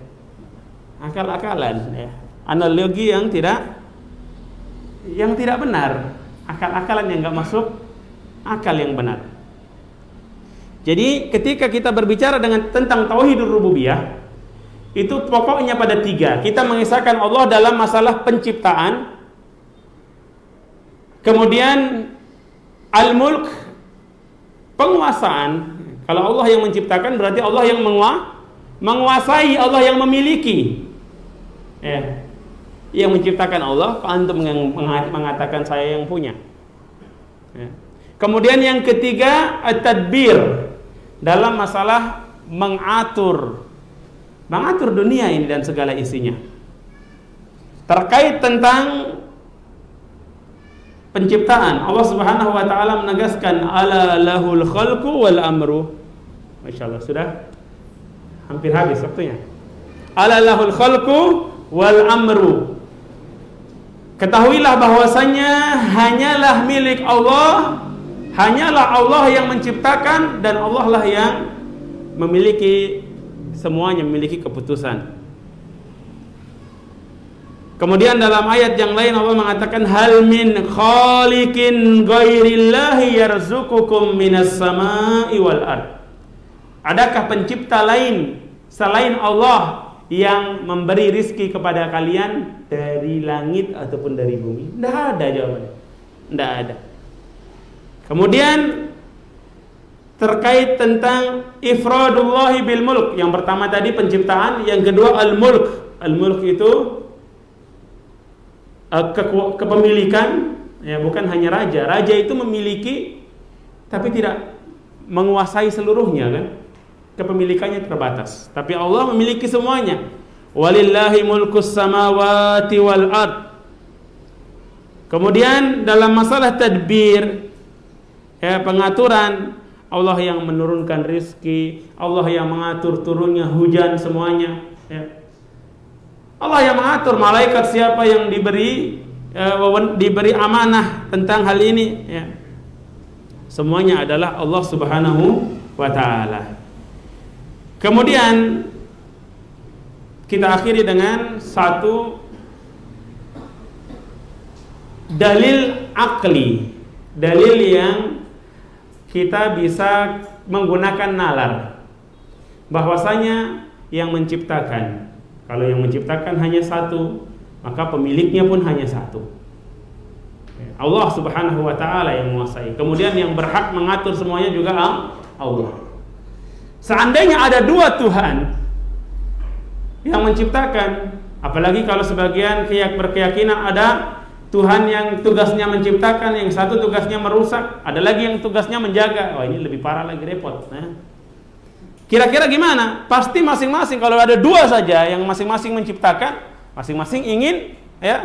Akal-akalan, ya. Analogi yang tidak benar. akal-akalan yang nggak masuk akal yang benar. Jadi ketika kita berbicara tentang tauhidur rububiyah, itu pokoknya pada 3. Kita mengisahkan Allah dalam masalah penciptaan, kemudian al-mulk, penguasaan. Kalau Allah yang menciptakan berarti Allah yang menguasai, Allah yang memiliki. Yang menciptakan Allah, antum yang mengatakan saya yang punya. Kemudian yang ketiga, at-tadbir, dalam masalah mengatur dunia ini dan segala isinya. Terkait tentang penciptaan, Allah Subhanahu wa taala menegaskan ala lahul khalqu wal amru. Masyaallah, sudah hampir habis waktunya. Ala lahul khalqu wal amru. Ketahuilah bahwasanya hanyalah milik Allah, hanyalah Allah yang menciptakan, dan Allah lah yang memiliki semuanya, memiliki keputusan. Kemudian dalam ayat yang lain Allah mengatakan hal min khaliqin ghairillahi yarzuqukum minas sama'i wal ard. Adakah pencipta lain selain Allah yang memberi rizki kepada kalian dari langit ataupun dari bumi? Tidak ada jawabannya. Tidak ada. Kemudian terkait tentang ifradullahi bil mulk. Yang pertama tadi penciptaan, yang kedua al-mulk. Al-mulk itu kepemilikan, ya, bukan hanya raja. Raja itu memiliki tapi tidak menguasai seluruhnya, kan? Kepemilikannya terbatas. Tapi Allah memiliki semuanya. Walillahi mulkus samawati wal ard. Kemudian dalam masalah tadbir, ya, pengaturan, Allah yang menurunkan rizki, Allah yang mengatur turunnya hujan semuanya, ya. Allah yang mengatur malaikat siapa yang diberi amanah tentang hal ini, ya. Semuanya adalah Allah Subhanahu wa taala. Kemudian kita akhiri dengan satu dalil akli, dalil yang kita bisa menggunakan nalar, bahwasanya yang menciptakan, kalau yang menciptakan hanya satu, maka pemiliknya pun hanya satu, Allah Subhanahu wa ta'ala yang menguasai. Kemudian yang berhak mengatur semuanya juga Allah. Seandainya ada 2 Tuhan yang menciptakan, apalagi kalau sebagian berkeyakinan ada Tuhan yang tugasnya menciptakan, yang satu tugasnya merusak, ada lagi yang tugasnya menjaga. Wah, ini lebih parah lagi, repot. Nah, kira-kira gimana? Pasti masing-masing, kalau ada 2 saja yang masing-masing menciptakan, masing-masing ingin, ya,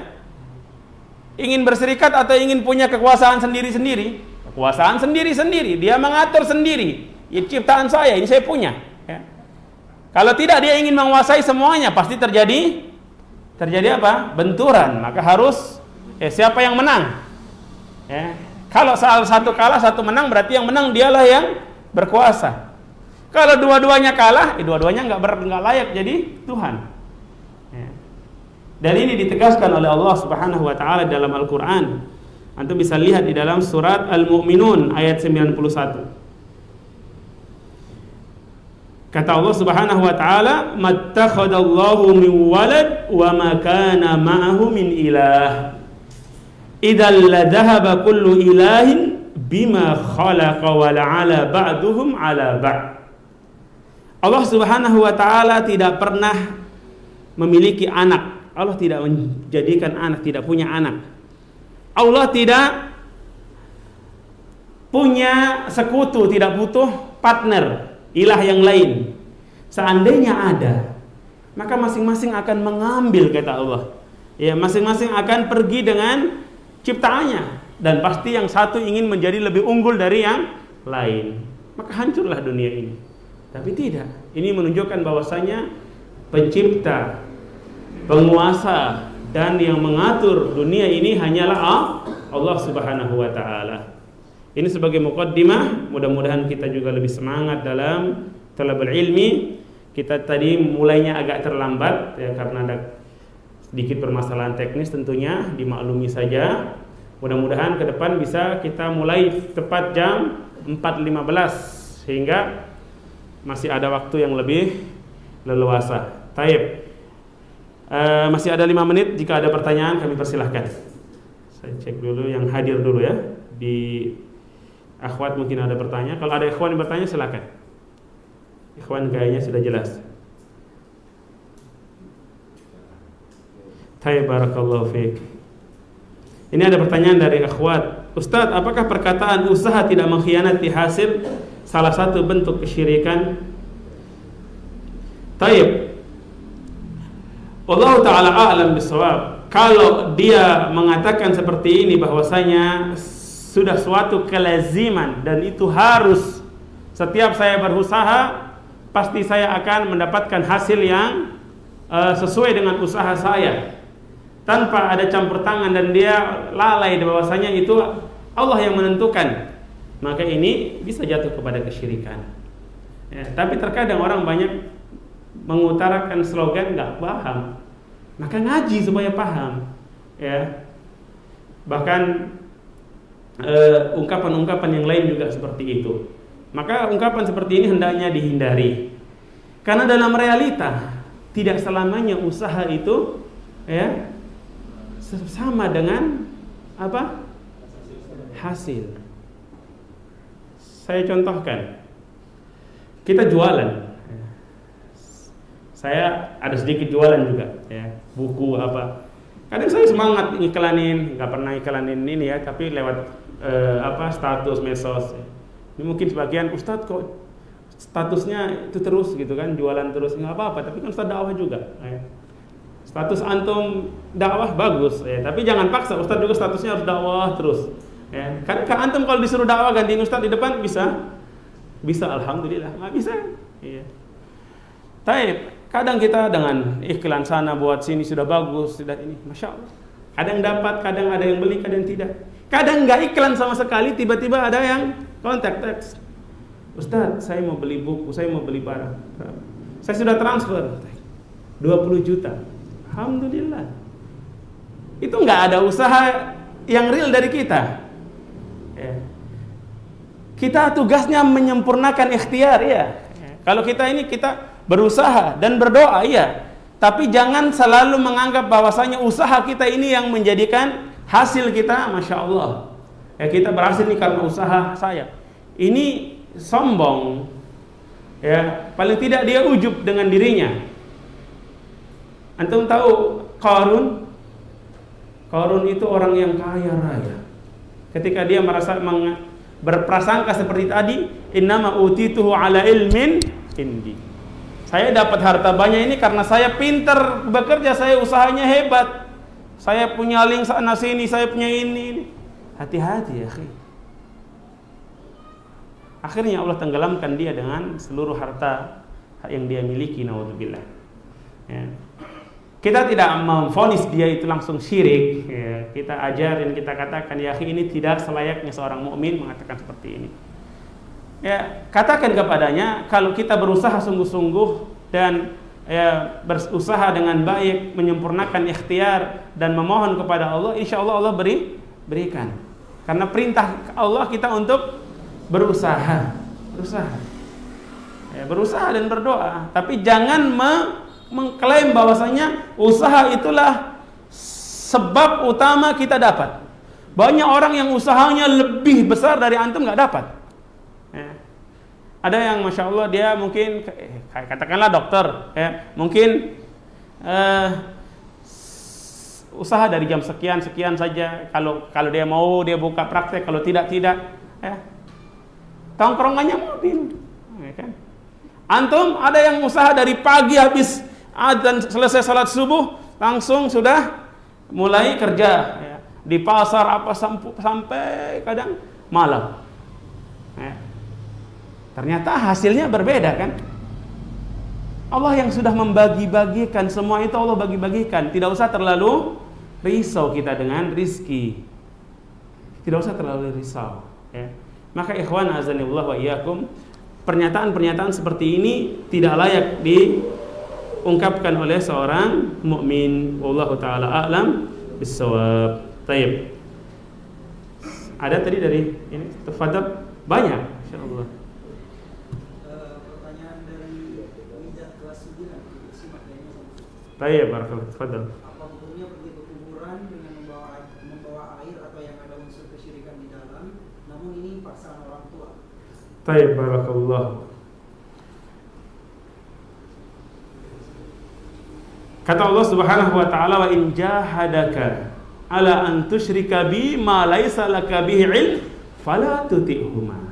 ingin berserikat atau ingin punya kekuasaan sendiri-sendiri. Kekuasaan sendiri-sendiri, dia mengatur sendiri. Ya, ciptaan saya, ini saya punya, ya. Kalau tidak dia ingin menguasai semuanya, pasti terjadi apa? Benturan. Maka harus, siapa yang menang, ya. Kalau salah satu kalah, satu menang, berarti yang menang dialah yang berkuasa. Kalau dua-duanya kalah, dua-duanya nggak layak jadi Tuhan, ya. Dan ini ditegaskan oleh Allah Subhanahu wa taala dalam Al-Qur'an. Antum bisa lihat di dalam surat Al-Mu'minun ayat 91. Kata Allah Subhanahu wa taala, "Mattakhadallahu min walad wa ma kana ma'ahu min ilah. Idzal ladhahaba kullu ilahin bima khalaqa wa la'ala ba'duhum 'ala ba'd." Allah Subhanahu wa taala tidak pernah memiliki anak. Allah tidak menjadikan anak, tidak punya anak. Allah tidak punya sekutu, tidak butuh partner, ilah yang lain. Seandainya ada, maka masing-masing akan mengambil, kata Allah. Ya, masing-masing akan pergi dengan ciptaannya, dan pasti yang satu ingin menjadi lebih unggul dari yang lain. Maka hancurlah dunia ini. Tapi tidak. Ini menunjukkan bahwasanya pencipta, penguasa, dan yang mengatur dunia ini hanyalah Allah Subhanahu wa taala. Ini sebagai muqaddimah, mudah-mudahan kita juga lebih semangat dalam talabul ilmi. Kita tadi mulainya agak terlambat, ya, karena ada sedikit permasalahan teknis, tentunya dimaklumi saja. Mudah-mudahan ke depan bisa kita mulai tepat jam 4.15 sehingga masih ada waktu yang lebih leluasa. Taib. Masih ada 5 menit. Jika ada pertanyaan kami persilahkan. Saya cek dulu yang hadir dulu ya. Di akhwat mungkin ada pertanyaan. Kalau ada ikhwan yang bertanya silakan. Ikhwan kayaknya sudah jelas. Taib, barakallahu fiik. Ini ada pertanyaan dari akhwat. Ustaz, apakah perkataan usaha tidak mengkhianati hasil salah satu bentuk kesyirikan? Taib. Allah Ta'ala a'lam bisawab. Kalau dia mengatakan seperti ini, bahwasanya sudah suatu kelaziman dan itu harus setiap saya berusaha pasti saya akan mendapatkan hasil yang sesuai dengan usaha saya, tanpa ada campur tangan, dan dia lalai bahwasanya itu Allah yang menentukan, maka ini bisa jatuh kepada kesyirikan. Ya, tapi terkadang orang banyak mengutarakan slogan nggak paham, maka ngaji supaya paham. Ya, bahkan ungkapan-ungkapan yang lain juga seperti itu. Maka ungkapan seperti ini hendaknya dihindari, karena dalam realita tidak selamanya usaha itu ya sama dengan apa? Hasil. Saya contohkan. Kita jualan. Saya ada sedikit jualan juga, ya, buku apa. Kadang saya semangat iklanin, nggak pernah iklanin ini ya, tapi lewat status medsos. Ini mungkin sebagian, Ustadz kok statusnya itu terus gitu kan, jualan terus, nggak apa-apa. Tapi kan Ustadz dakwah juga. Ya. Status antum dakwah bagus, ya, tapi jangan paksa. Ustadz juga statusnya harus dakwah terus. Ya. Kan antum kalau disuruh dakwah gantiin Ustadz di depan bisa, alhamdulillah. Nggak bisa. Ya. Taib. Kadang kita dengan iklan sana buat sini sudah bagus, sudah ini, masya Allah. Kadang dapat, kadang ada yang beli, kadang tidak. Kadang nggak iklan sama sekali, tiba-tiba ada yang kontak teks. Ustadz, saya mau beli buku, saya mau beli barang. Saya sudah transfer 20 juta. Alhamdulillah. Itu nggak ada usaha yang real dari kita. Ya. Kita tugasnya menyempurnakan ikhtiar ya. Kalau kita ini kita berusaha dan berdoa ya. Tapi jangan selalu menganggap bahwasanya usaha kita ini yang menjadikan hasil kita, masya Allah. Ya, kita berhasil nih karena usaha saya. Ini sombong. Ya, paling tidak dia ujub dengan dirinya. Antum tahu Qarun? Qarun itu orang yang kaya raya. Ketika dia merasa berprasangka seperti tadi, innama utituhu ala ilmin indi. Saya dapat harta banyak ini karena saya pintar bekerja, saya usahanya hebat. Saya punya link sana sini, saya punya ini. Hati-hati ya, akhi. Akhirnya Allah tenggelamkan dia dengan seluruh harta yang dia miliki, naudzubillah. Ya. Kita tidak memvonis dia itu langsung syirik, ya. Kita ajarin, kita katakan, ya akhi, ini tidak selayaknya seorang mukmin mengatakan seperti ini. Ya, katakan kepadanya, kalau kita berusaha sungguh-sungguh dan ya, berusaha dengan baik, menyempurnakan ikhtiar dan memohon kepada Allah, insya Allah Allah berikan. Karena perintah Allah kita untuk berusaha, ya, berusaha dan berdoa. Tapi jangan mengklaim bahwasanya usaha itulah sebab utama kita dapat. Banyak orang yang usahanya lebih besar dari antum nggak dapat. Ya. Ada yang masya Allah dia mungkin katakanlah dokter, ya, mungkin usaha dari jam sekian saja. Kalau dia mau dia buka praktek, kalau tidak. Ya. Tongkrongannya mobil, ya kan? Antum ada yang usaha dari pagi habis dan selesai salat subuh langsung sudah mulai kerja ya. Di pasar apa sampai kadang malam ya. Ternyata hasilnya berbeda kan. Allah yang sudah membagi-bagikan semua itu, Allah bagi-bagikan. Tidak usah terlalu risau kita dengan rizki, tidak usah terlalu risau ya. Maka ikhwan azanillah wa iyyakum, pernyataan-pernyataan seperti ini tidak layak diungkapkan oleh seorang mukmin. Wallahu taala a'lam bissawab. Baik. Ada tadi dari ini, tafadhal, banyak, insyaallah. Pertanyaan dari Widah kelas 9, simak kayaknya. Baik, barakallahu, tafadhal. Apa hukumnya pergi ke kuburan dengan membawa air atau yang ada unsur kesyirikan di dalam, namun ini paksaan orang tua? Baik, barakallahu. Kata Allah Subhanahu wa taala, wa in jahadaka ala an tusyrika bi ma laisa laka bihi ilm fala tuti'huma.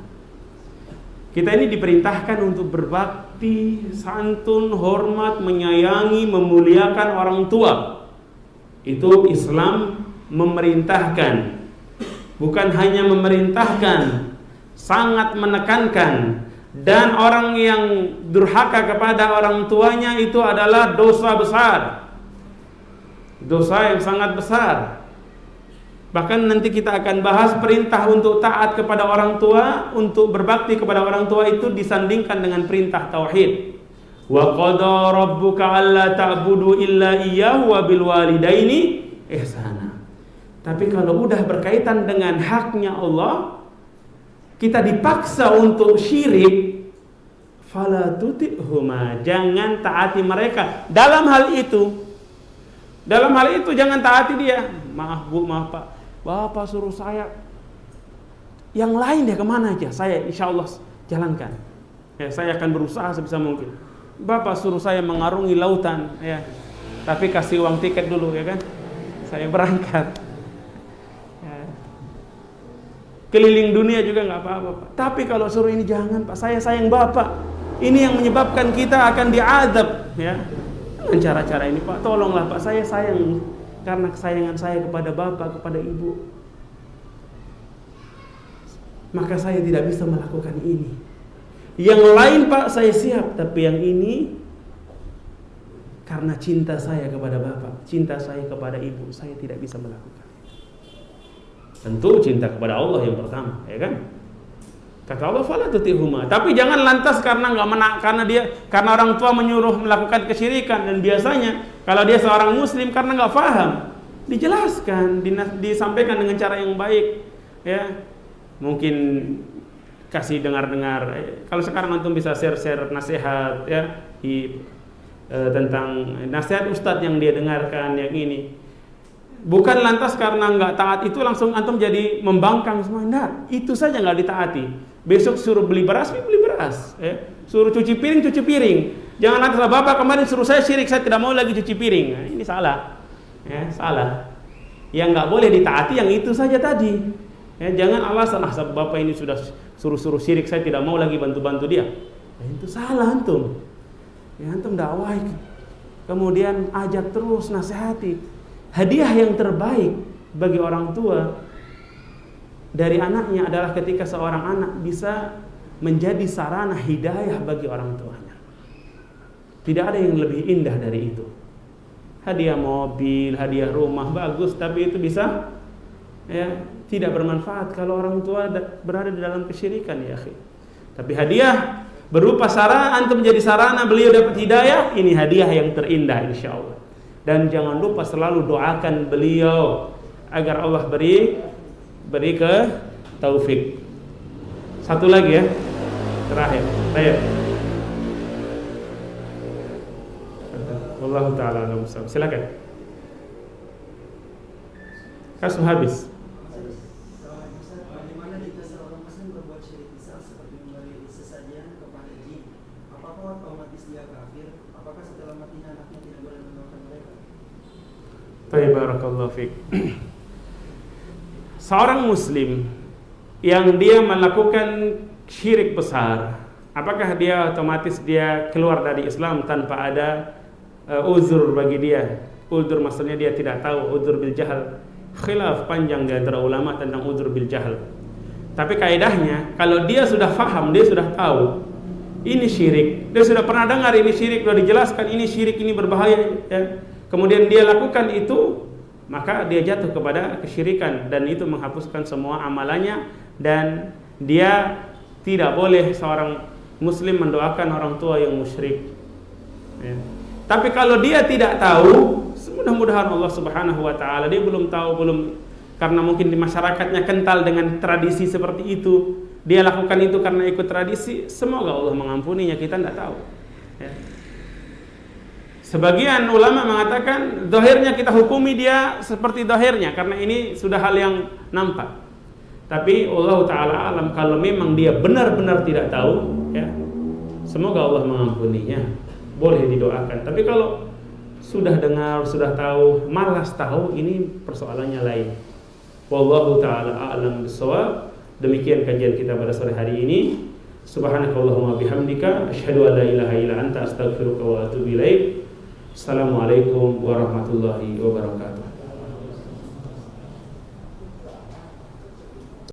Kita ini diperintahkan untuk berbakti, santun, hormat, menyayangi, memuliakan orang tua. Itu Islam memerintahkan. Bukan hanya memerintahkan, sangat menekankan. Dan orang yang durhaka kepada orang tuanya itu adalah dosa besar, dosa yang sangat besar. Bahkan nanti kita akan bahas perintah untuk taat kepada orang tua, untuk berbakti kepada orang tua itu disandingkan dengan perintah tauhid. Wa qada rabbuka alla ta'budu illa iyyahu wa bil walidaini ihsana. Tapi kalau udah berkaitan dengan haknya Allah, kita dipaksa untuk syirik, fala tuti'huma, jangan taati mereka. Dalam hal itu jangan taati dia. Maaf Bu, maaf Pak, Bapak suruh saya yang lain deh, kemana aja, saya insya Allah jalankan ya, saya akan berusaha sebisa mungkin. Bapak suruh saya mengarungi lautan ya, tapi kasih uang tiket dulu ya kan, saya berangkat. Keliling dunia juga nggak apa-apa Pak. Tapi kalau suruh ini jangan Pak, saya sayang Bapak. Ini yang menyebabkan kita akan diazab ya. Dengan cara-cara ini Pak, tolonglah Pak, saya sayang karena kesayangan saya kepada Bapak, kepada Ibu. Maka saya tidak bisa melakukan ini. Yang lain Pak saya siap, tapi yang ini karena cinta saya kepada Bapak, cinta saya kepada Ibu, saya tidak bisa melakukan. Tentu cinta kepada Allah yang pertama, ya kan? Kata Allah, fala tuti'huma. Tapi jangan lantas karena orang tua menyuruh melakukan kesyirikan, dan biasanya kalau dia seorang muslim karena nggak paham, dijelaskan, disampaikan dengan cara yang baik, ya. Mungkin kasih dengar-dengar. Kalau sekarang antum bisa share nasihat, ya, tentang nasihat ustadz yang dia dengarkan, yang ini. Bukan lantas karena nggak taat itu langsung antum jadi membangkang semua. Nah, itu saja nggak ditaati. Besok suruh beli beras, ya. Suruh cuci piring. Jangan lantas, Bapak kemarin suruh saya syirik, saya tidak mau lagi cuci piring. Nah, ini salah, ya, salah. Yang nggak boleh ditaati yang itu saja tadi. Ya, jangan alasan, Bapak ini sudah suruh syirik, saya tidak mau lagi bantu dia. Nah, itu salah antum. Ya, antum dakwah, kemudian ajak terus, nasihati. Hadiah yang terbaik bagi orang tua dari anaknya adalah ketika seorang anak bisa menjadi sarana hidayah bagi orang tuanya. Tidak ada yang lebih indah dari itu. Hadiah mobil, hadiah rumah bagus, tapi itu bisa ya tidak bermanfaat kalau orang tua berada di dalam kesyirikan ya akhi. Tapi hadiah berupa sarana antum menjadi sarana beliau dapat hidayah, ini hadiah yang terindah insyaallah. Dan jangan lupa selalu doakan beliau agar Allah beri ke taufik. Satu lagi ya, terakhir. Ayo. Wallahu taala alam. Silakan. Kasus habis. Bagaimana jika seorang muslim berbuat syirik besar seperti memberi sesajian kepada jin? Apakah otomatis dia kafir? Apakah setelah matinya anaknya tidak boleh mendoakan mereka? Barakallahu fiik. Seorang muslim yang dia melakukan syirik besar, apakah dia otomatis dia keluar dari Islam tanpa ada uzur bagi dia? Uzur maksudnya dia tidak tahu, uzur bil jahal. Khilaf panjang di antara ulama tentang uzur bil jahal. Tapi kaidahnya kalau dia sudah faham, dia sudah tahu ini syirik, dia sudah pernah dengar ini syirik, sudah dijelaskan ini syirik, ini berbahaya ya. Kemudian dia lakukan itu, maka dia jatuh kepada kesyirikan dan itu menghapuskan semua amalannya, dan dia tidak boleh seorang muslim mendoakan orang tua yang musyrik ya. Tapi kalau dia tidak tahu, mudah-mudahan Allah Subhanahu wa taala, dia belum tahu, belum karena mungkin di masyarakatnya kental dengan tradisi seperti itu, dia lakukan itu karena ikut tradisi, semoga Allah mengampuninya, kita tidak tahu ya. Sebagian ulama mengatakan zahirnya kita hukumi dia seperti zahirnya karena ini sudah hal yang nampak. Tapi Allah Ta'ala alam, kalau memang dia benar-benar tidak tahu ya, semoga Allah mengampuninya, boleh didoakan. Tapi kalau sudah dengar, sudah tahu, malas tahu, ini persoalannya lain. Wallahu Ta'ala a'lam bissawab. Demikian kajian kita pada sore hari ini. Subhanakallahumma bihamdika asyhadu an la ilaha illa anta astaghfiruka wa atubu ilaik. Assalamualaikum warahmatullahi wabarakatuh.